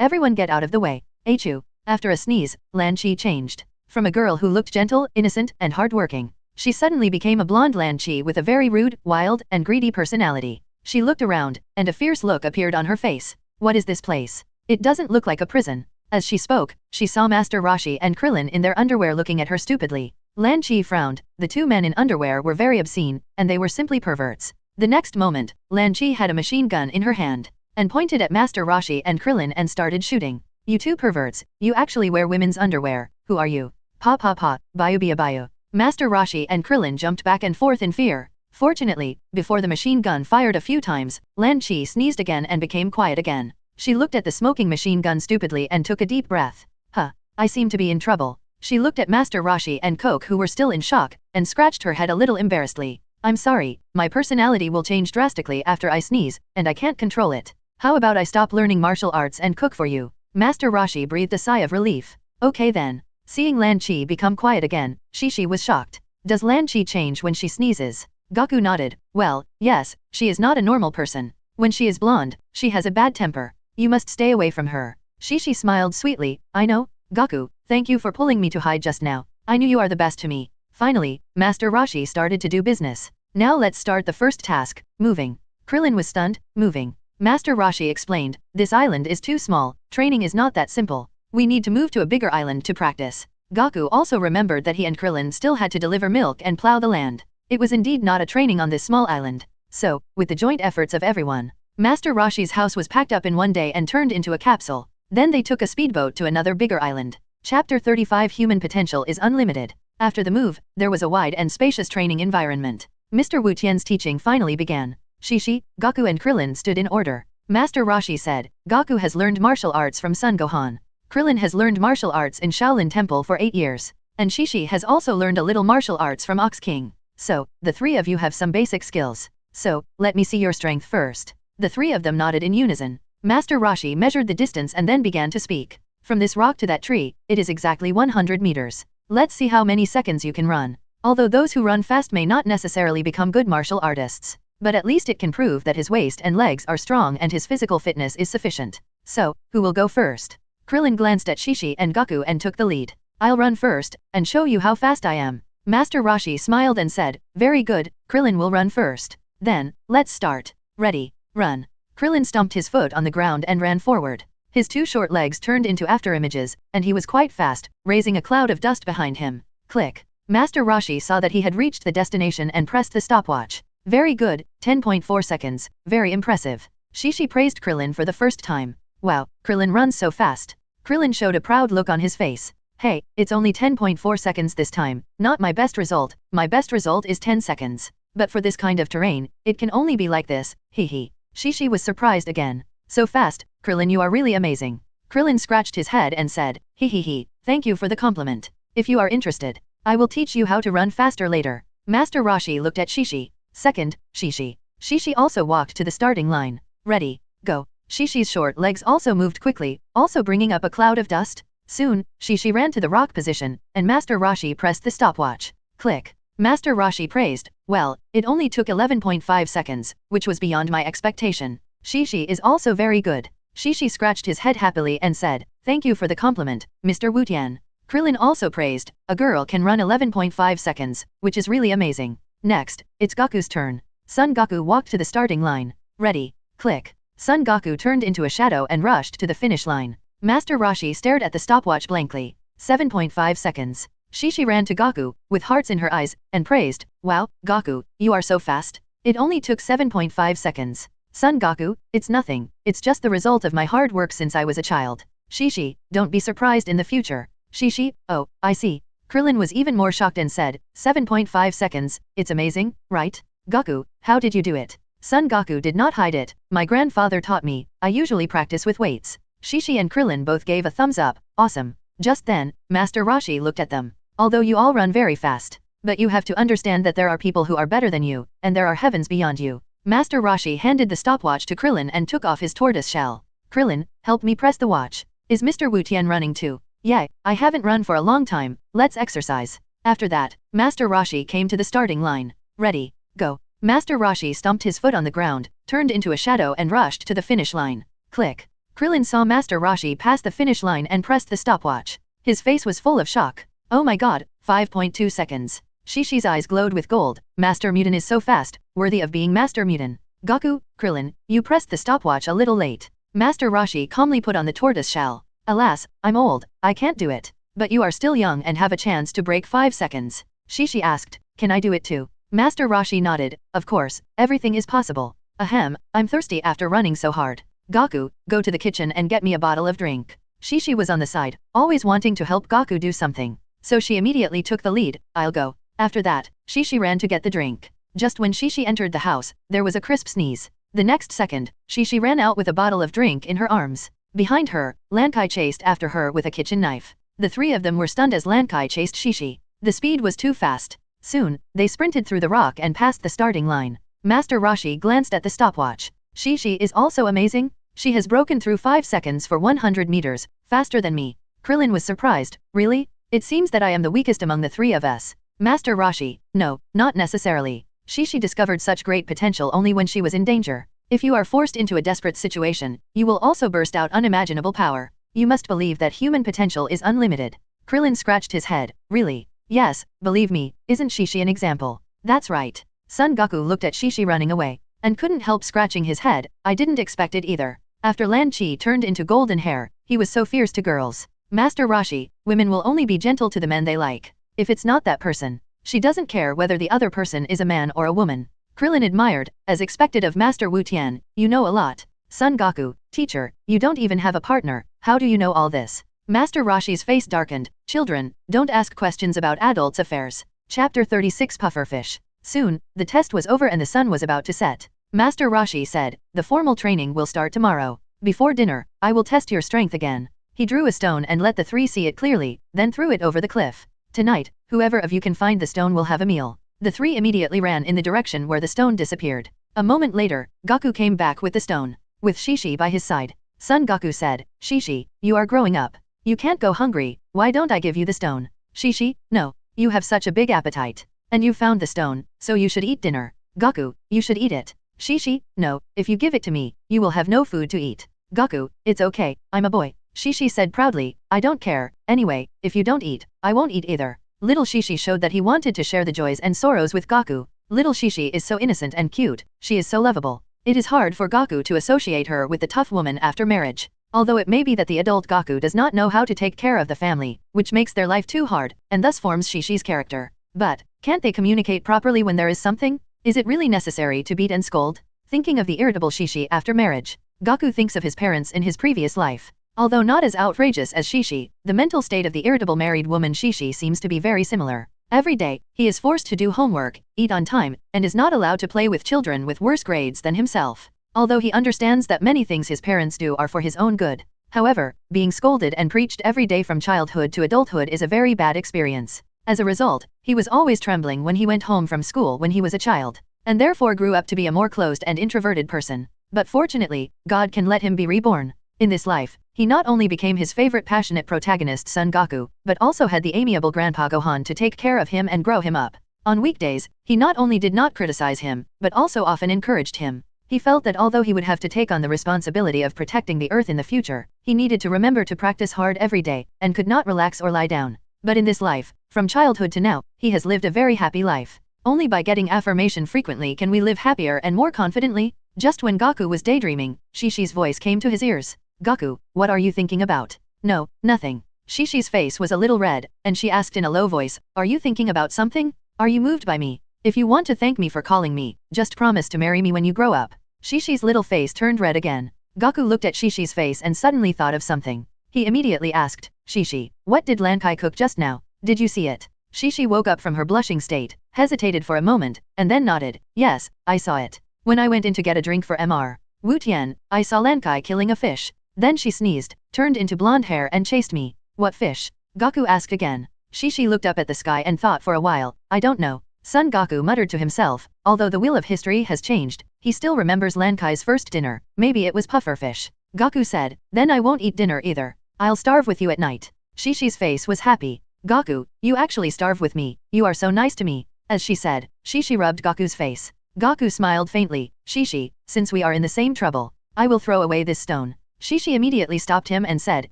everyone get out of the way. Achoo. After a sneeze, Lan Qi changed. From a girl who looked gentle, innocent, and hardworking, She suddenly became a blonde Lan Qi with a very rude, wild, and greedy personality. She looked around, and a fierce look appeared on her face. What is this place? It doesn't look like a prison. As she spoke, she saw Master Roshi and Krillin in their underwear looking at her stupidly. Lan Qi frowned. The two men in underwear were very obscene, and they were simply perverts. The next moment, Lan Qi had a machine gun in her hand, and pointed at Master Roshi and Krillin and started shooting. You two perverts, you actually wear women's underwear. Who are you? Pa pa pa, bayu bia bayu. Master Roshi and Krillin jumped back and forth in fear. Fortunately, before the machine gun fired a few times, Lan Qi sneezed again and became quiet again. She looked at the smoking machine gun stupidly and took a deep breath. Huh, I seem to be in trouble. She looked at Master Roshi and Coke who were still in shock, and scratched her head a little embarrassedly. I'm sorry, my personality will change drastically after I sneeze, and I can't control it. How about I stop learning martial arts and cook for you? Master Roshi breathed a sigh of relief. Okay then. Seeing Lan Qi become quiet again, Shishi was shocked. Does Lan Qi change when she sneezes? Gaku nodded. Well, yes, she is not a normal person. When she is blonde, she has a bad temper. You must stay away from her. Shishi smiled sweetly. I know, Gaku, thank you for pulling me to hide just now. I knew you are the best to me. Finally, Master Roshi started to do business. Now let's start the first task, moving. Krillin was stunned, moving. Master Roshi explained, this island is too small, training is not that simple. We need to move to a bigger island to practice. Gaku also remembered that he and Krillin still had to deliver milk and plow the land. It was indeed not a training on this small island. So, with the joint efforts of everyone, Master Roshi's house was packed up in one day and turned into a capsule. Then they took a speedboat to another bigger island. Chapter 35 Human Potential is Unlimited. After the move, there was a wide and spacious training environment. Mr. Wu Tian's teaching finally began. Shishi, Gaku and Krillin stood in order. Master Roshi said, Gaku has learned martial arts from Son Gohan. Krillin has learned martial arts in Shaolin Temple for 8 years. And Shishi has also learned a little martial arts from Ox King. So, the three of you have some basic skills. So, let me see your strength first. The three of them nodded in unison. Master Roshi measured the distance and then began to speak. From this rock to that tree, it is exactly 100 meters. Let's see how many seconds you can run. Although those who run fast may not necessarily become good martial artists, but at least it can prove that his waist and legs are strong and his physical fitness is sufficient. So, who will go first? Krillin glanced at Shishi and Gaku and took the lead. I'll run first, and show you how fast I am. Master Roshi smiled and said, very good, Krillin will run first. Then, let's start. Ready, run. Krillin stomped his foot on the ground and ran forward. His two short legs turned into afterimages, and he was quite fast, raising a cloud of dust behind him. Click. Master Roshi saw that he had reached the destination and pressed the stopwatch. Very good, 10.4 seconds, very impressive. Shishi praised Krillin for the first time. Wow, Krillin runs so fast. Krillin showed a proud look on his face. Hey, it's only 10.4 seconds this time, not my best result. My best result is 10 seconds. But for this kind of terrain, it can only be like this, hee. Shishi was surprised again. So fast, Krillin, you are really amazing. Krillin scratched his head and said, hee, thank you for the compliment. If you are interested, I will teach you how to run faster later. Master Roshi looked at Shishi. Second, Shishi. Shishi also walked to the starting line. Ready, go. Shishi's short legs also moved quickly, also bringing up a cloud of dust. Soon, Shishi ran to the rock position, and Master Roshi pressed the stopwatch. Click. Master Roshi praised, well, it only took 11.5 seconds, which was beyond my expectation. Shishi is also very good. Shishi scratched his head happily and said, thank you for the compliment, Mr. Wu Tian. Krillin also praised, a girl can run 11.5 seconds, which is really amazing. Next, it's Gaku's turn. Son Goku walked to the starting line. Ready, click. Son Goku turned into a shadow and rushed to the finish line. Master Roshi stared at the stopwatch blankly. 7.5 seconds. Shishi ran to Gaku, with hearts in her eyes, and praised, wow, Gaku, you are so fast. It only took 7.5 seconds. Son Goku, it's nothing, it's just the result of my hard work since I was a child. Shishi, don't be surprised in the future. Shishi, oh, I see. Krillin was even more shocked and said, 7.5 seconds, it's amazing, right? Gaku, how did you do it? Son Goku did not hide it, my grandfather taught me, I usually practice with weights. Shishi and Krillin both gave a thumbs up, awesome. Just then, Master Roshi looked at them. Although you all run very fast, but you have to understand that there are people who are better than you, and there are heavens beyond you. Master Roshi handed the stopwatch to Krillin and took off his tortoise shell. Krillin, help me press the watch. Is Mr. Wu Tian running too? Yeah, I haven't run for a long time, let's exercise. After that, Master Roshi came to the starting line. Ready, go. Master Roshi stomped his foot on the ground, turned into a shadow and rushed to the finish line. Click. Krillin saw Master Roshi pass the finish line and pressed the stopwatch. His face was full of shock. Oh my god, 5.2 seconds. Shishi's eyes glowed with gold. Master Mutin is so fast, worthy of being Master Mutin. Gaku, Krillin, you pressed the stopwatch a little late. Master Roshi calmly put on the tortoise shell. Alas, I'm old, I can't do it. But you are still young and have a chance to break 5 seconds. Shishi asked, can I do it too? Master Roshi nodded, of course, everything is possible. Ahem, I'm thirsty after running so hard. Gaku, go to the kitchen and get me a bottle of drink. Shishi was on the side, always wanting to help Gaku do something. So she immediately took the lead, I'll go. After that, Shishi ran to get the drink. Just when Shishi entered the house, there was a crisp sneeze. The next second, Shishi ran out with a bottle of drink in her arms. Behind her, Lankai chased after her with a kitchen knife. The three of them were stunned as Lankai chased Shishi. The speed was too fast. Soon, they sprinted through the rock and passed the starting line. Master Roshi glanced at the stopwatch. Shishi is also amazing. She has broken through 5 seconds for 100 meters, faster than me. Krillin was surprised, really? It seems that I am the weakest among the three of us. Master Roshi, no, not necessarily. Shishi discovered such great potential only when she was in danger. If you are forced into a desperate situation, you will also burst out unimaginable power. You must believe that human potential is unlimited. Krillin scratched his head, really? Yes, believe me, isn't Shishi an example? That's right. Son Goku looked at Shishi running away, and couldn't help scratching his head, I didn't expect it either. After Lan Chi turned into golden hair, he was so fierce to girls. Master Roshi, women will only be gentle to the men they like. If it's not that person, she doesn't care whether the other person is a man or a woman. Krillin admired, as expected of Master Wu Tian, you know a lot. Son Goku, teacher, you don't even have a partner, how do you know all this? Master Roshi's face darkened, children, don't ask questions about adults' affairs. Chapter 36 Pufferfish. Soon, the test was over and the sun was about to set. Master Roshi said, the formal training will start tomorrow. Before dinner, I will test your strength again. He drew a stone and let the three see it clearly, then threw it over the cliff. Tonight, whoever of you can find the stone will have a meal. The three immediately ran in the direction where the stone disappeared. A moment later, Gaku came back with the stone, with Shishi by his side. Son Gaku said, Shishi, you are growing up. You can't go hungry, why don't I give you the stone? Shishi, no, you have such a big appetite. And you found the stone, so you should eat dinner. Gaku, you should eat it. Shishi, no, if you give it to me, you will have no food to eat. Gaku, it's okay, I'm a boy. Shishi said proudly, I don't care, anyway, if you don't eat, I won't eat either. Little Shishi showed that he wanted to share the joys and sorrows with Gaku. Little Shishi is so innocent and cute, she is so lovable. It is hard for Gaku to associate her with the tough woman after marriage. Although it may be that the adult Gaku does not know how to take care of the family, which makes their life too hard, and thus forms Shishi's character. But, can't they communicate properly when there is something? Is it really necessary to beat and scold? Thinking of the irritable Shishi after marriage, Gaku thinks of his parents in his previous life. Although not as outrageous as Shishi, the mental state of the irritable married woman Shishi seems to be very similar. Every day, he is forced to do homework, eat on time, and is not allowed to play with children with worse grades than himself. Although he understands that many things his parents do are for his own good. However, being scolded and preached every day from childhood to adulthood is a very bad experience. As a result, he was always trembling when he went home from school when he was a child, and therefore grew up to be a more closed and introverted person. But fortunately, God can let him be reborn. In this life, he not only became his favorite passionate protagonist Son Goku, but also had the amiable Grandpa Gohan to take care of him and grow him up. On weekdays, he not only did not criticize him, but also often encouraged him. He felt that although he would have to take on the responsibility of protecting the earth in the future, he needed to remember to practice hard every day, and could not relax or lie down. But in this life, from childhood to now, he has lived a very happy life. Only by getting affirmation frequently can we live happier and more confidently. Just when Gaku was daydreaming, Shishi's voice came to his ears. Gaku, what are you thinking about? No, nothing. Shishi's face was a little red, and she asked in a low voice, are you thinking about something? Are you moved by me? If you want to thank me for calling me, just promise to marry me when you grow up. Shishi's little face turned red again. Gaku looked at Shishi's face and suddenly thought of something. He immediately asked, Shishi, what did Lankai cook just now? Did you see it? Shishi woke up from her blushing state, hesitated for a moment, and then nodded, yes, I saw it. When I went in to get a drink for Mr. Wu Tian, I saw Lankai killing a fish. Then she sneezed, turned into blonde hair and chased me. What fish? Gaku asked again. Shishi looked up at the sky and thought for a while, I don't know. Son Gaku muttered to himself, although the wheel of history has changed, he still remembers Lankai's first dinner, maybe it was pufferfish. Gaku said, then I won't eat dinner either. I'll starve with you at night. Shishi's face was happy. Gaku, you actually starve with me, you are so nice to me. As she said, Shishi rubbed Gaku's face. Gaku smiled faintly, Shishi, since we are in the same trouble, I will throw away this stone. Shishi immediately stopped him and said,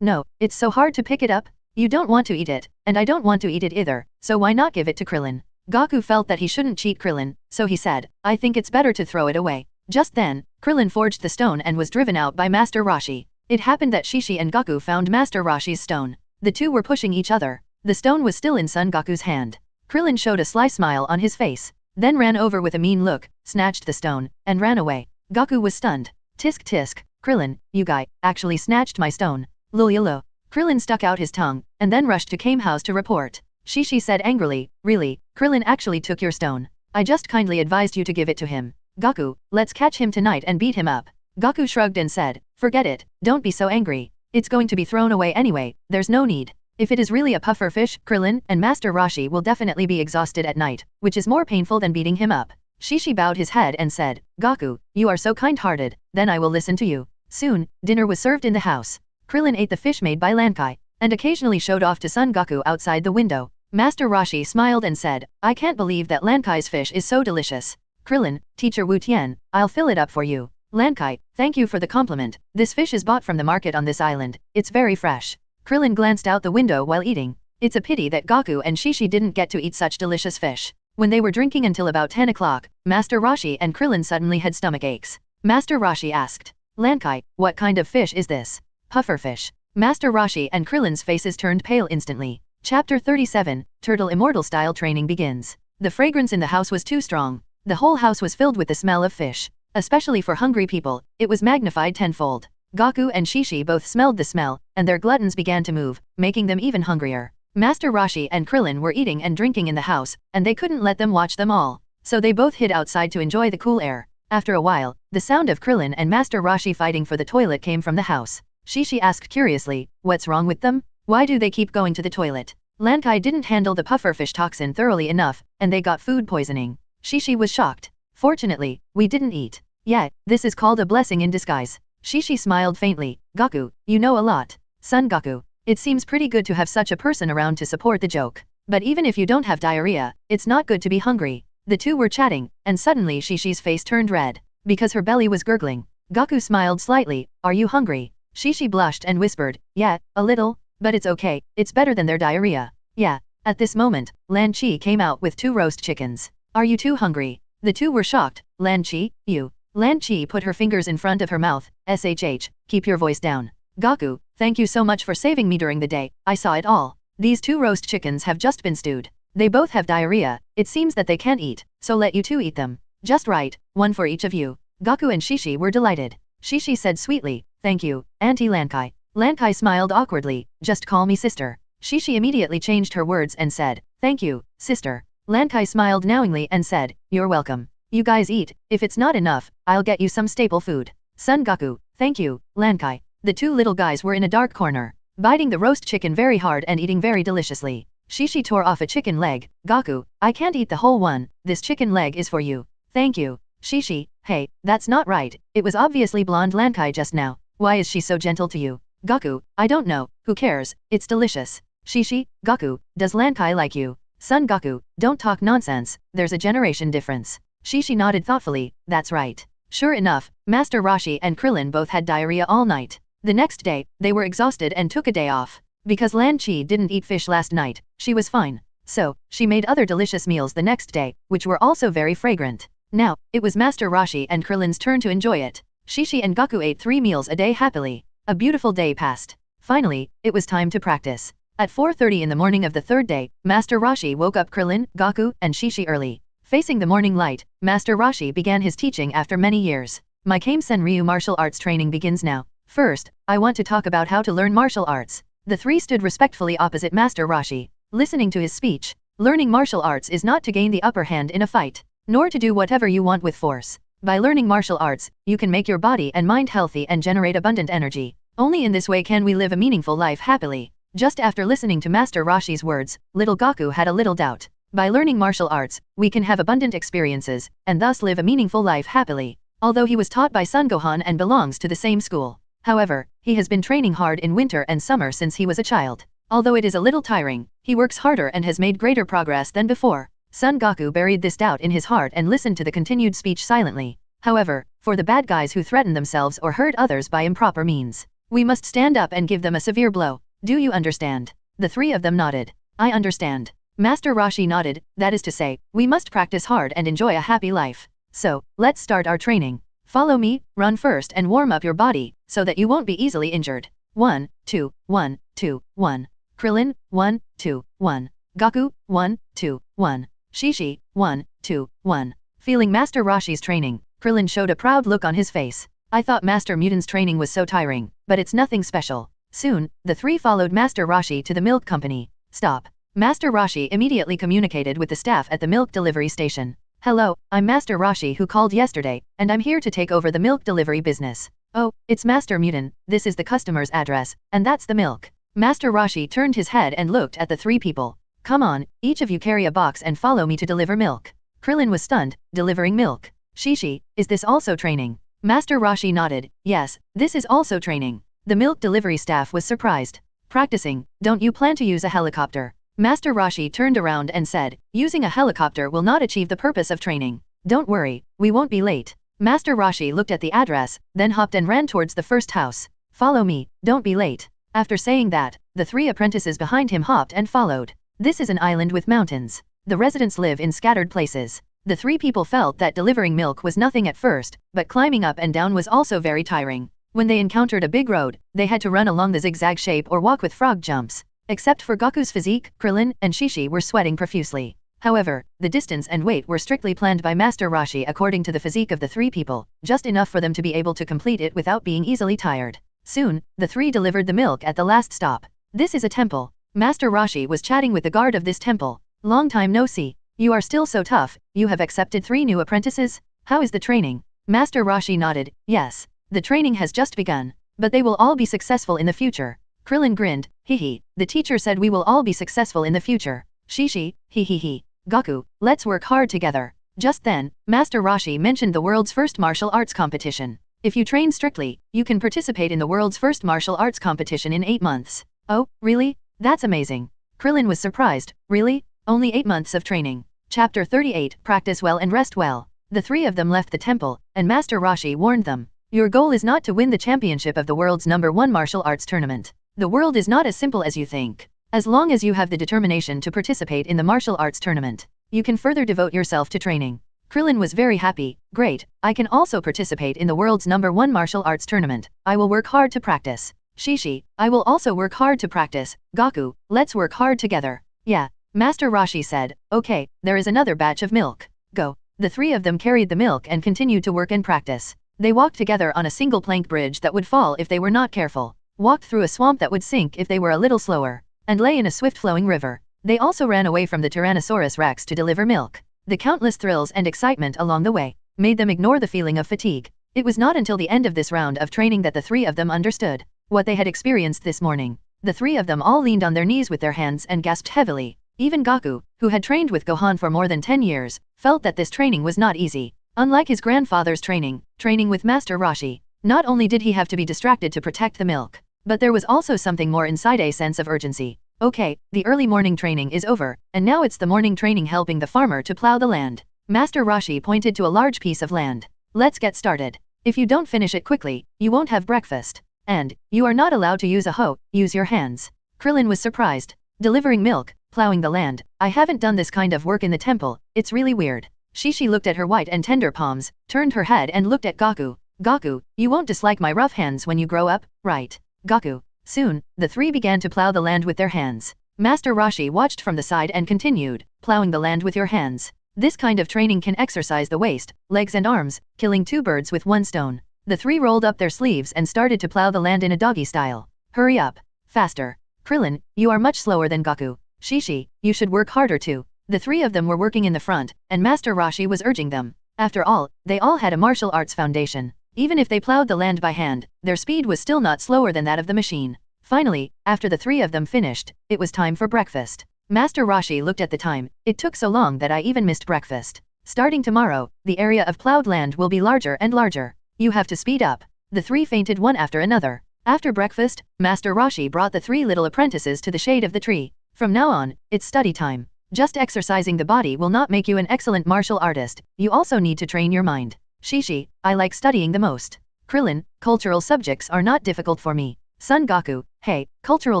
no, it's so hard to pick it up. You don't want to eat it, and I don't want to eat it either, so why not give it to Krillin? Gaku felt that he shouldn't cheat Krillin, so he said, I think it's better to throw it away. Just then, Krillin forged the stone and was driven out by Master Roshi. It happened that Shishi and Gaku found Master Roshi's stone. The two were pushing each other. The stone was still in Son Goku's hand. Krillin showed a sly smile on his face, then ran over with a mean look, snatched the stone, and ran away. Gaku was stunned. Tisk tisk, Krillin, you guy, actually snatched my stone. Lol. Krillin stuck out his tongue, and then rushed to Kame House to report. Shishi said angrily, really, Krillin actually took your stone. I just kindly advised you to give it to him. Gaku, let's catch him tonight and beat him up. Gaku shrugged and said, forget it, don't be so angry. It's going to be thrown away anyway, there's no need. If it is really a puffer fish, Krillin and Master Roshi will definitely be exhausted at night, which is more painful than beating him up. Shishi bowed his head and said, Gaku, you are so kind-hearted, then I will listen to you. Soon, dinner was served in the house. Krillin ate the fish made by Lankai, and occasionally showed off to Son Goku outside the window. Master Roshi smiled and said, I can't believe that Lankai's fish is so delicious. Krillin, Teacher Wu Tian, I'll fill it up for you. Lankai, thank you for the compliment. This fish is bought from the market on this island. It's very fresh. Krillin glanced out the window while eating. It's a pity that Gaku and Shishi didn't get to eat such delicious fish. When they were drinking until about 10 o'clock, Master Roshi and Krillin suddenly had stomach aches. Master Roshi asked, Lankai, what kind of fish is this? Puffer fish. Master Roshi and Krillin's faces turned pale instantly. Chapter 37, Turtle Immortal Style Training begins. The fragrance in the house was too strong. The whole house was filled with the smell of fish. Especially for hungry people, it was magnified tenfold. Gaku and Shishi both smelled the smell, and their gluttons began to move, making them even hungrier. Master Roshi and Krillin were eating and drinking in the house, and they couldn't let them watch them all. So they both hid outside to enjoy the cool air. After a while, the sound of Krillin and Master Roshi fighting for the toilet came from the house. Shishi asked curiously, what's wrong with them? Why do they keep going to the toilet? Lankai didn't handle the pufferfish toxin thoroughly enough, and they got food poisoning. Shishi was shocked. Fortunately, we didn't eat. Yeah, this is called a blessing in disguise. Shishi smiled faintly. Gaku, you know a lot. Son Gaku, it seems pretty good to have such a person around to support the joke. But even if you don't have diarrhea, it's not good to be hungry. The two were chatting, and suddenly Shishi's face turned red, because her belly was gurgling. Gaku smiled slightly, are you hungry? Shishi blushed and whispered, yeah, a little, but it's okay, it's better than their diarrhea. Yeah. At this moment, Lan Chi came out with 2 roast chickens. Are you too hungry? The two were shocked. Lan Chi, you. Lan Chi put her fingers in front of her mouth. SHH, keep your voice down. Gaku, thank you so much for saving me during the day, I saw it all. These 2 roast chickens have just been stewed. They both have diarrhea, it seems that they can't eat, so let you two eat them. Just right, one for each of you. Gaku and Shishi were delighted. Shishi said sweetly, thank you, Auntie Lankai. Lankai smiled awkwardly, just call me sister. Shishi immediately changed her words and said, thank you, sister. Lankai smiled knowingly and said, you're welcome. You guys eat, if it's not enough, I'll get you some staple food. Son Gaku, thank you, Lankai. The 2 little guys were in a dark corner, biting the roast chicken very hard and eating very deliciously. Shishi tore off a chicken leg. Gaku, I can't eat the whole one, this chicken leg is for you. Thank you. Shishi, hey, that's not right, it was obviously blonde Lankai just now, why is she so gentle to you? Gaku, I don't know, who cares, it's delicious. Shishi, Gaku, does Lankai like you? Son Gaku, don't talk nonsense, there's a generation difference. Shishi nodded thoughtfully, that's right. Sure enough, Master Roshi and Krillin both had diarrhea all night. The next day, they were exhausted and took a day off. Because Lan Chi didn't eat fish last night, she was fine. So, she made other delicious meals the next day, which were also very fragrant. Now, it was Master Roshi and Krillin's turn to enjoy it. Shishi and Gaku ate 3 meals a day happily. A beautiful day passed. Finally, it was time to practice. At 4:30 in the morning of the 3rd day, Master Roshi woke up Krillin, Gaku, and Shishi early. Facing the morning light, Master Roshi began his teaching after many years. My Kame-sen Ryu martial arts training begins now. First, I want to talk about how to learn martial arts. The 3 stood respectfully opposite Master Roshi, listening to his speech. Learning martial arts is not to gain the upper hand in a fight, nor to do whatever you want with force. By learning martial arts, you can make your body and mind healthy and generate abundant energy. Only in this way can we live a meaningful life happily. Just after listening to Master Roshi's words, little Gaku had a little doubt. By learning martial arts, we can have abundant experiences, and thus live a meaningful life happily. Although he was taught by Son Gohan and belongs to the same school. However, he has been training hard in winter and summer since he was a child. Although it is a little tiring, he works harder and has made greater progress than before. Son Goku buried this doubt in his heart and listened to the continued speech silently. However, for the bad guys who threaten themselves or hurt others by improper means, we must stand up and give them a severe blow. Do you understand? The 3 of them nodded. I understand. Master Rashi nodded, that is to say, we must practice hard and enjoy a happy life. So, let's start our training. Follow me, run first and warm up your body, so that you won't be easily injured. 1, 2, 1, 2, 1. Krillin, 1, 2, 1. Goku, 1, 2, 1. Shishi, 1, 2, 1. Feeling Master Rashi's training, Krillin showed a proud look on his face. I thought Master Mutan's training was so tiring, but it's nothing special. Soon, the three followed Master Rashi to the milk company. Stop. Master Rashi immediately communicated with the staff at the milk delivery station. Hello, I'm Master Rashi who called yesterday, and I'm here to take over the milk delivery business. Oh, it's Master Mutant, this is the customer's address, and that's the milk. Master Rashi turned his head and looked at the three people. Come on, each of you carry a box and follow me to deliver milk. Krillin was stunned, delivering milk. Shishi, is this also training? Master Rashi nodded, yes, this is also training. The milk delivery staff was surprised. Practicing, don't you plan to use a helicopter? Master Rashi turned around and said, using a helicopter will not achieve the purpose of training. Don't worry, we won't be late. Master Rashi looked at the address, then hopped and ran towards the first house. Follow me, don't be late. After saying that, the three apprentices behind him hopped and followed. This is an island with mountains. The residents live in scattered places. The three people felt that delivering milk was nothing at first, but climbing up and down was also very tiring. When they encountered a big road, they had to run along the zigzag shape or walk with frog jumps. Except for Goku's physique, Krillin and Shishi were sweating profusely. However, the distance and weight were strictly planned by Master Rashi according to the physique of the three people, just enough for them to be able to complete it without being easily tired. Soon, the three delivered the milk at the last stop. This is a temple. Master Rashi was chatting with the guard of this temple. Long time no see. You are still so tough, you have accepted 3 new apprentices? How is the training? Master Rashi nodded, yes. The training has just begun, but they will all be successful in the future. Krillin grinned, hee, the teacher said we will all be successful in the future. Shishi, hee. Goku, let's work hard together. Just then, Master Rashi mentioned the world's first martial arts competition. If you train strictly, you can participate in the world's first martial arts competition in 8 months. Oh, really? That's amazing. Krillin was surprised, really? Only 8 months of training. Chapter 38, Practice well and rest well. The three of them left the temple, and Master Rashi warned them. Your goal is not to win the championship of the world's #1 martial arts tournament. The world is not as simple as you think. As long as you have the determination to participate in the martial arts tournament, you can further devote yourself to training. Krillin was very happy, great, I can also participate in the world's #1 martial arts tournament, I will work hard to practice. Shishi, I will also work hard to practice. Goku, let's work hard together. Yeah. Master Rashi said, okay, there is another batch of milk. Go. The three of them carried the milk and continued to work and practice. They walked together on a single plank bridge that would fall if they were not careful, walked through a swamp that would sink if they were a little slower, and lay in a swift-flowing river. They also ran away from the Tyrannosaurus Rex to deliver milk. The countless thrills and excitement along the way made them ignore the feeling of fatigue. It was not until the end of this round of training that the three of them understood what they had experienced this morning. The three of them all leaned on their knees with their hands and gasped heavily. Even Goku, who had trained with Gohan for more than 10 years, felt that this training was not easy. Unlike his grandfather's training with Master Rashi, not only did he have to be distracted to protect the milk, but there was also something more inside, a sense of urgency. Okay, the early morning training is over, and now it's the morning training helping the farmer to plow the land. Master Rashi pointed to a large piece of land. Let's get started. If you don't finish it quickly, you won't have breakfast. And, you are not allowed to use a hoe, use your hands. Krillin was surprised. Delivering milk, plowing the land, I haven't done this kind of work in the temple, it's really weird. Shishi looked at her white and tender palms, turned her head and looked at Goku. Goku, you won't dislike my rough hands when you grow up, right? Goku. Soon, the three began to plow the land with their hands. Master Rashi watched from the side and continued, plowing the land with your hands. This kind of training can exercise the waist, legs and arms, killing 2 birds with 1 stone. The three rolled up their sleeves and started to plow the land in a doggy style. Hurry up. Faster. Krillin, you are much slower than Goku. Shishi, you should work harder too. The three of them were working in the front, and Master Rashi was urging them. After all, they all had a martial arts foundation. Even if they plowed the land by hand, their speed was still not slower than that of the machine. Finally, after the three of them finished, it was time for breakfast. Master Rashi looked at the time. It took so long that I even missed breakfast. Starting tomorrow, the area of plowed land will be larger and larger. You have to speed up. The three fainted one after another. After breakfast, Master Rashi brought the 3 little apprentices to the shade of the tree. From now on, it's study time. Just exercising the body will not make you an excellent martial artist, you also need to train your mind. Shishi, I like studying the most. Krillin, cultural subjects are not difficult for me. Son Goku, hey, cultural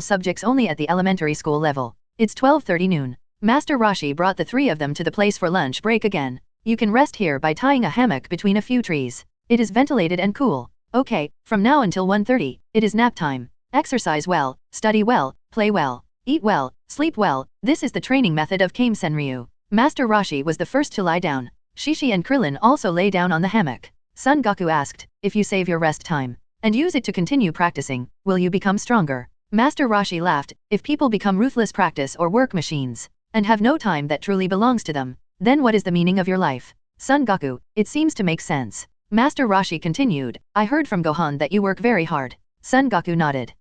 subjects only at the elementary school level. It's 12:30 noon. Master Rashi brought the three of them to the place for lunch break again. You can rest here by tying a hammock between a few trees. It is ventilated and cool. Okay, from now until 1:30, it is nap time. Exercise well, study well, play well, eat well, sleep well. This is the training method of Kame Senryu. Master Rashi was the first to lie down. Shishi and Krillin also lay down on the hammock. Son Goku asked, if you save your rest time and use it to continue practicing, will you become stronger? Master Rashi laughed, if people become ruthless practice or work machines, and have no time that truly belongs to them, then what is the meaning of your life? Son Goku, it seems to make sense. Master Rashi continued, I heard from Gohan that you work very hard. Son Goku nodded.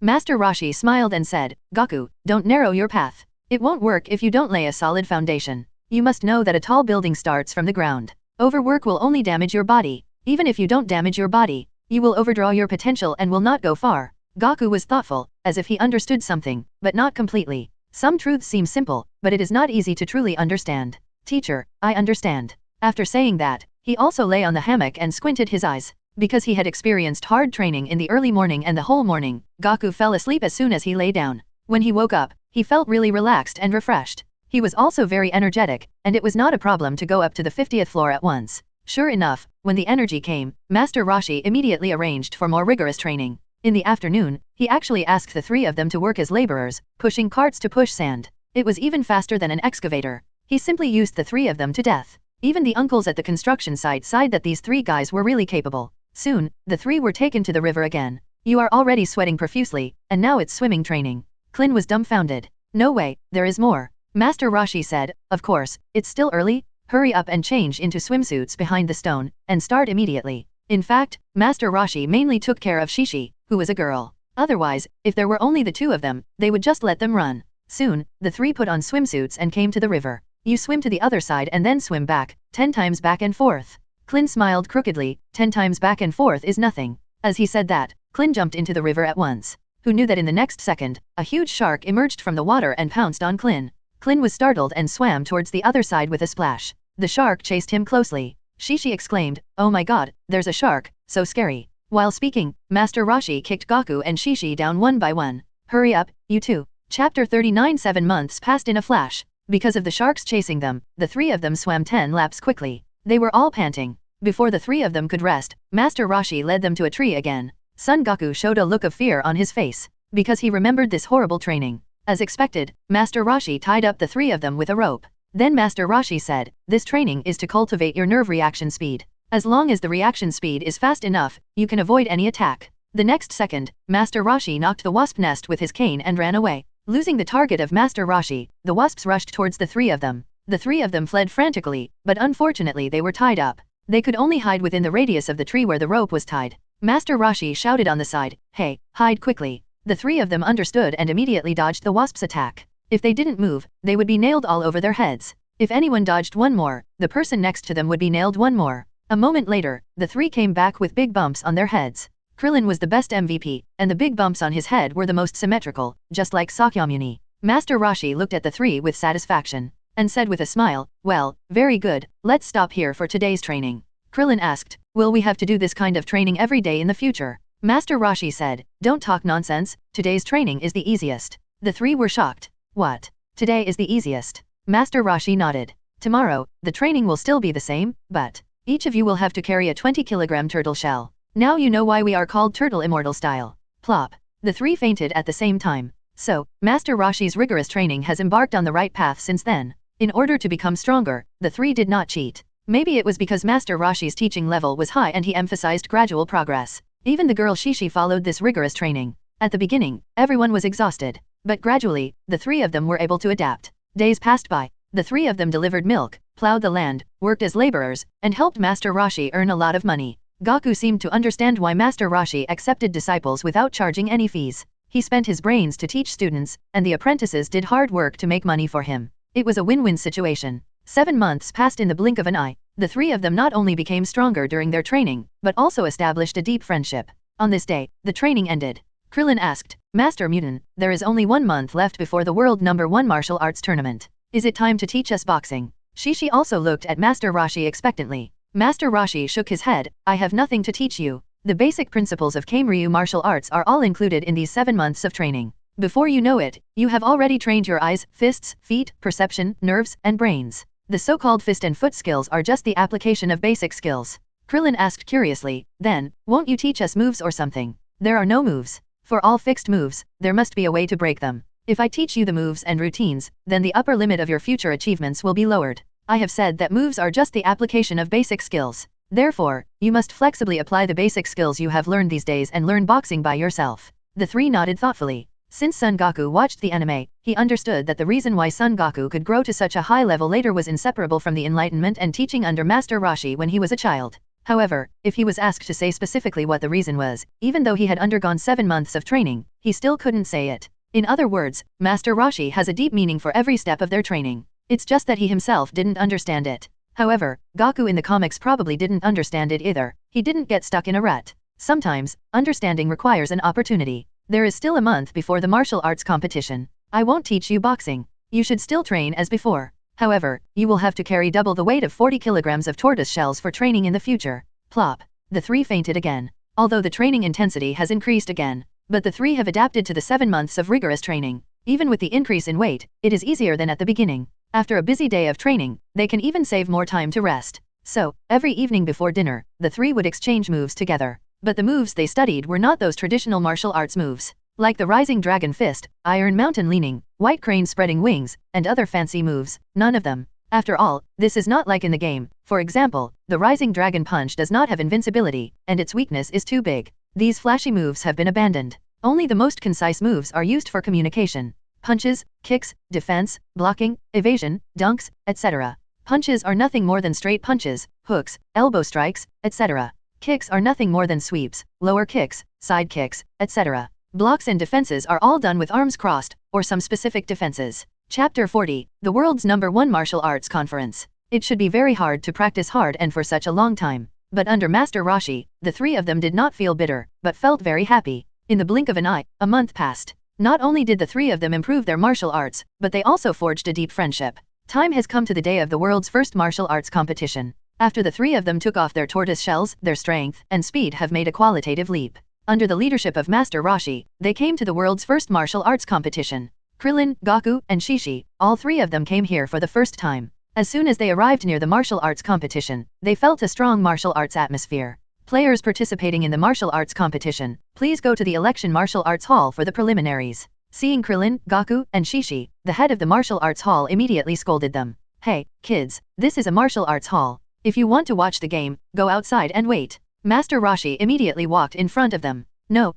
Master Rashi smiled and said, Goku, don't narrow your path. It won't work if you don't lay a solid foundation. You must know that a tall building starts from the ground. Overwork will only damage your body. Even if you don't damage your body, you will overdraw your potential and will not go far. Goku was thoughtful, as if he understood something, but not completely. Some truths seem simple, but it is not easy to truly understand. Teacher, I understand. After saying that, he also lay on the hammock and squinted his eyes. Because he had experienced hard training in the early morning and the whole morning, Goku fell asleep as soon as he lay down. When he woke up, he felt really relaxed and refreshed. He was also very energetic, and it was not a problem to go up to the 50th floor at once. Sure enough, when the energy came, Master Rashi immediately arranged for more rigorous training. In the afternoon, he actually asked the three of them to work as laborers, pushing carts to push sand. It was even faster than an excavator. He simply used the three of them to death. Even the uncles at the construction site sighed that these three guys were really capable. Soon, the three were taken to the river again. You are already sweating profusely, and now it's swimming training. Klin was dumbfounded. No way, there is more. Master Rashi said, of course, it's still early, hurry up and change into swimsuits behind the stone, and start immediately. In fact, Master Rashi mainly took care of Shishi, who was a girl. Otherwise, if there were only the two of them, they would just let them run. Soon, the three put on swimsuits and came to the river. You swim to the other side and then swim back, 10 times back and forth. Klin smiled crookedly, 10 times back and forth is nothing. As he said that, Klin jumped into the river at once. Who knew that in the next second, a huge shark emerged from the water and pounced on Klin. Klin was startled and swam towards the other side with a splash. The shark chased him closely. Shishi exclaimed, oh my god, there's a shark, so scary. While speaking, Master Rashi kicked Goku and Shishi down one by one. Hurry up, you two. Chapter 39. 7 months passed in a flash. Because of the sharks chasing them, the three of them swam 10 laps quickly. They were all panting. Before the three of them could rest, Master Rashi led them to a tree again. Son Goku showed a look of fear on his face, because he remembered this horrible training. As expected, Master Rashi tied up the three of them with a rope. Then Master Rashi said, this training is to cultivate your nerve reaction speed. As long as the reaction speed is fast enough, you can avoid any attack. The next second, Master Rashi knocked the wasp nest with his cane and ran away. Losing the target of Master Rashi, the wasps rushed towards the three of them. The three of them fled frantically, but unfortunately they were tied up. They could only hide within the radius of the tree where the rope was tied. Master Rashi shouted on the side, hey, hide quickly. The three of them understood and immediately dodged the wasp's attack. If they didn't move, they would be nailed all over their heads. If anyone dodged one more, the person next to them would be nailed one more. A moment later, the three came back with big bumps on their heads. Krillin was the best MVP, and the big bumps on his head were the most symmetrical, just like Sakyamuni. Master Rashi looked at the three with satisfaction, and said with a smile, well, very good, let's stop here for today's training. Krillin asked, will we have to do this kind of training every day in the future? Master Rashi said, don't talk nonsense, today's training is the easiest. The three were shocked. What? Today is the easiest? Master Rashi nodded. Tomorrow, the training will still be the same, but each of you will have to carry a 20-kilogram turtle shell. Now you know why we are called Turtle Immortal style. Plop. The three fainted at the same time. So, Master Rashi's rigorous training has embarked on the right path since then. In order to become stronger, the three did not cheat. Maybe it was because Master Rashi's teaching level was high and he emphasized gradual progress. Even the girl Shishi followed this rigorous training. At the beginning, everyone was exhausted. But gradually, the three of them were able to adapt. Days passed by. The three of them delivered milk, plowed the land, worked as laborers, and helped Master Rashi earn a lot of money. Goku seemed to understand why Master Rashi accepted disciples without charging any fees. He spent his brains to teach students, and the apprentices did hard work to make money for him. It was a win-win situation. 7 months passed in the blink of an eye. The three of them not only became stronger during their training, but also established a deep friendship. On this day, the training ended. Krillin asked, Master Mutant, there is only 1 month left before the world #1 martial arts tournament. Is it time to teach us boxing? Shishi also looked at Master Rashi expectantly. Master Rashi shook his head, I have nothing to teach you. The basic principles of Kame Ryu martial arts are all included in these 7 months of training. Before you know it, you have already trained your eyes, fists, feet, perception, nerves, and brains. The so-called fist and foot skills are just the application of basic skills. Krillin asked curiously, then, won't you teach us moves or something? There are no moves. For all fixed moves, there must be a way to break them. If I teach you the moves and routines, then the upper limit of your future achievements will be lowered. I have said that moves are just the application of basic skills. Therefore, you must flexibly apply the basic skills you have learned these days and learn boxing by yourself. The three nodded thoughtfully. Since Son Goku watched the anime, he understood that the reason why Son Goku could grow to such a high level later was inseparable from the enlightenment and teaching under Master Roshi when he was a child. However, if he was asked to say specifically what the reason was, even though he had undergone 7 months of training, he still couldn't say it. In other words, Master Roshi has a deep meaning for every step of their training. It's just that he himself didn't understand it. However, Goku in the comics probably didn't understand it either. He didn't get stuck in a rut. Sometimes, understanding requires an opportunity. There is still a month before the martial arts competition. I won't teach you boxing. You should still train as before. However, you will have to carry double the weight of 40 kilograms of tortoise shells for training in the future. Plop. The three fainted again. Although the training intensity has increased again. But the three have adapted to the 7 months of rigorous training. Even with the increase in weight, it is easier than at the beginning. After a busy day of training, they can even save more time to rest. So, every evening before dinner, the three would exchange moves together. But the moves they studied were not those traditional martial arts moves. Like the Rising Dragon Fist, Iron Mountain Leaning, White Crane Spreading Wings, and other fancy moves, none of them. After all, this is not like in the game. For example, the Rising Dragon Punch does not have invincibility, and its weakness is too big. These flashy moves have been abandoned. Only the most concise moves are used for communication. Punches, kicks, defense, blocking, evasion, dunks, etc. Punches are nothing more than straight punches, hooks, elbow strikes, etc. Kicks are nothing more than sweeps, lower kicks, side kicks, etc. Blocks and defenses are all done with arms crossed, or some specific defenses. Chapter 40, the world's #1 martial arts conference. It should be very hard to practice hard and for such a long time. But under Master Roshi, the three of them did not feel bitter, but felt very happy. In the blink of an eye, a month passed. Not only did the three of them improve their martial arts, but they also forged a deep friendship. Time has come to the day of the world's first martial arts competition. After the three of them took off their tortoise shells, their strength and speed have made a qualitative leap. Under the leadership of Master Roshi, they came to the world's first martial arts competition. Krillin, Goku, and Shishi, all three of them came here for the first time. As soon as they arrived near the martial arts competition, they felt a strong martial arts atmosphere. Players participating in the martial arts competition, please go to the election martial arts hall for the preliminaries. Seeing Krillin, Goku, and Shishi, the head of the martial arts hall immediately scolded them. Hey, kids, this is a martial arts hall. If you want to watch the game, go outside and wait. Master Roshi immediately walked in front of them. No,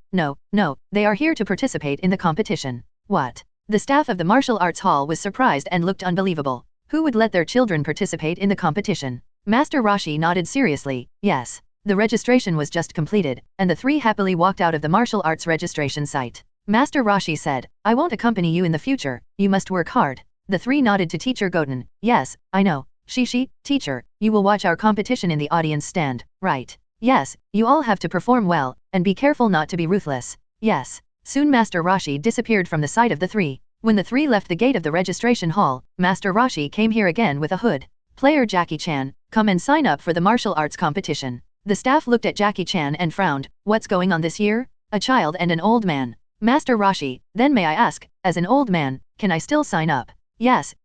they are here to participate in the competition. What? The staff of the martial arts hall was surprised and looked unbelievable. Who would let their children participate in the competition? Master Roshi nodded seriously, yes. The registration was just completed, and the three happily walked out of the martial arts registration site. Master Roshi said, I won't accompany you in the future, you must work hard. The three nodded to Teacher Goten. Yes, I know. Shishi, teacher, you will watch our competition in the audience stand, right? Yes, you all have to perform well, and be careful not to be ruthless. Yes. Soon Master Roshi disappeared from the sight of the three. When the three left the gate of the registration hall, Master Roshi came here again with a hood. Player Jackie Chan, come and sign up for the martial arts competition. The staff looked at Jackie Chan and frowned. What's going on this year? A child and an old man. Master Roshi, then may I ask, as an old man, can I still sign up? Yes.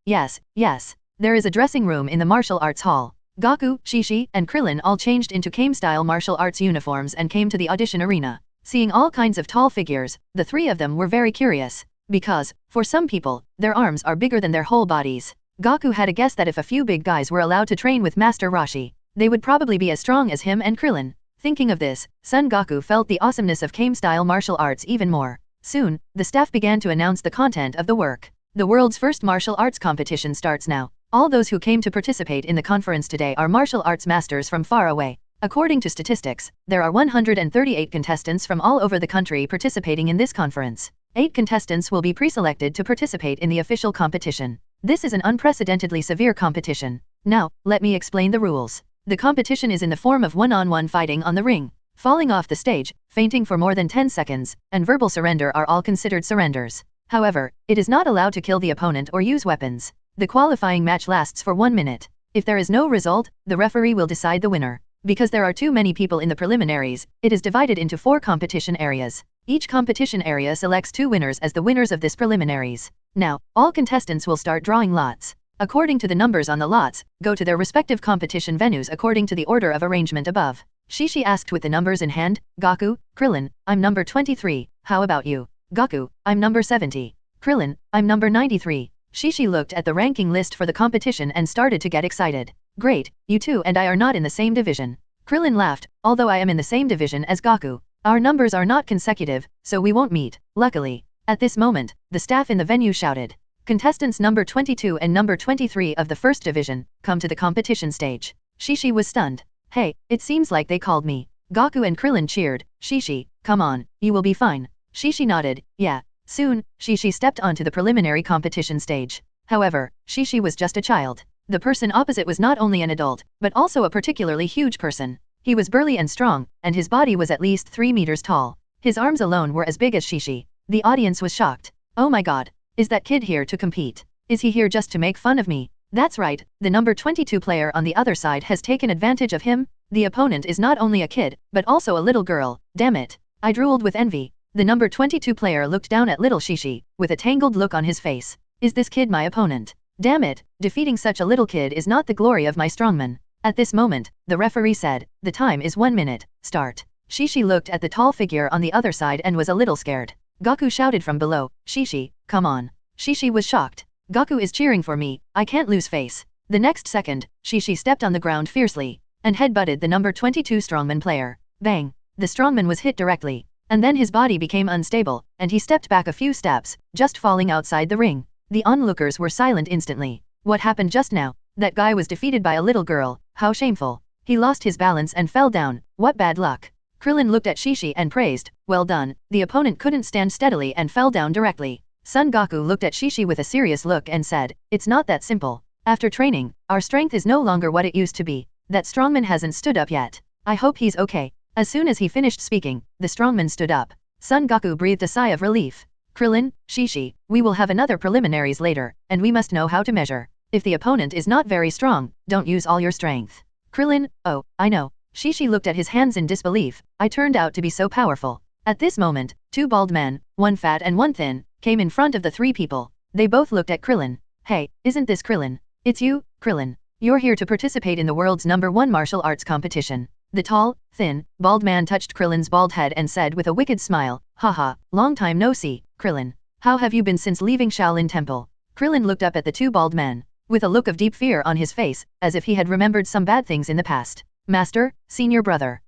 There is a dressing room in the martial arts hall. Goku, Shishi, and Krillin all changed into Kame-style martial arts uniforms and came to the audition arena. Seeing all kinds of tall figures, the three of them were very curious. Because, for some people, their arms are bigger than their whole bodies. Goku had a guess that if a few big guys were allowed to train with Master Roshi, they would probably be as strong as him and Krillin. Thinking of this, Son Goku felt the awesomeness of Kame-style martial arts even more. Soon, the staff began to announce the content of the work. The world's first martial arts competition starts now. All those who came to participate in the conference today are martial arts masters from far away. According to statistics, there are 138 contestants from all over the country participating in this conference. 8 contestants will be pre-selected to participate in the official competition. This is an unprecedentedly severe competition. Now, let me explain the rules. The competition is in the form of one-on-one fighting on the ring. Falling off the stage, fainting for more than 10 seconds, and verbal surrender are all considered surrenders. However, it is not allowed to kill the opponent or use weapons. The qualifying match lasts for 1 minute. If there is no result, the referee will decide the winner. Because there are too many people in the preliminaries, it is divided into 4 competition areas. Each competition area selects 2 winners as the winners of this preliminaries. Now, all contestants will start drawing lots. According to the numbers on the lots, go to their respective competition venues according to the order of arrangement above. Shishi asked with the numbers in hand. Goku, Krillin, I'm number 23, how about you? Goku, I'm number 70. Krillin, I'm number 93. Shishi looked at the ranking list for the competition and started to get excited. Great, you two and I are not in the same division. Krillin laughed, although I am in the same division as Goku. Our numbers are not consecutive, so we won't meet, luckily. At this moment, the staff in the venue shouted. Contestants number 22 and number 23 of the first division, come to the competition stage. Shishi was stunned. Hey, it seems like they called me. Goku and Krillin cheered. Shishi, come on, you will be fine. Shishi nodded, yeah. Soon, Shishi stepped onto the preliminary competition stage. However, Shishi was just a child. The person opposite was not only an adult, but also a particularly huge person. He was burly and strong, and his body was at least 3 meters tall. His arms alone were as big as Shishi. The audience was shocked. Oh my god, is that kid here to compete? Is he here just to make fun of me? That's right, the number 22 player on the other side has taken advantage of him. The opponent is not only a kid, but also a little girl. Damn it. I drooled with envy. The number 22 player looked down at little Shishi, with a tangled look on his face. Is this kid my opponent? Damn it, defeating such a little kid is not the glory of my strongman. At this moment, the referee said, the time is 1 minute, start. Shishi looked at the tall figure on the other side and was a little scared. Goku shouted from below, Shishi, come on. Shishi was shocked. Goku is cheering for me, I can't lose face. The next second, Shishi stepped on the ground fiercely, and headbutted the number 22 strongman player. Bang! The strongman was hit directly, and then his body became unstable, and he stepped back a few steps, just falling outside the ring. The onlookers were silent instantly. What happened just now? That guy was defeated by a little girl, how shameful. He lost his balance and fell down, what bad luck. Krillin looked at Shishi and praised, well done, the opponent couldn't stand steadily and fell down directly. Son Goku looked at Shishi with a serious look and said, it's not that simple. After training, our strength is no longer what it used to be. That strongman hasn't stood up yet. I hope he's okay. As soon as he finished speaking, the strongman stood up. Son Goku breathed a sigh of relief. Krillin, Shishi, we will have another preliminaries later, and we must know how to measure. If the opponent is not very strong, don't use all your strength. Krillin, oh, I know. Shishi looked at his hands in disbelief. I turned out to be so powerful. At this moment, 2 bald men, one fat and one thin, came in front of the 3 people. They both looked at Krillin. Hey, isn't this Krillin? It's you, Krillin. You're here to participate in the world's #1 martial arts competition. The tall, thin, bald man touched Krillin's bald head and said with a wicked smile, haha, long time no see, Krillin. How have you been since leaving Shaolin Temple? Krillin looked up at the 2 bald men, with a look of deep fear on his face, as if he had remembered some bad things in the past. Master, senior brother,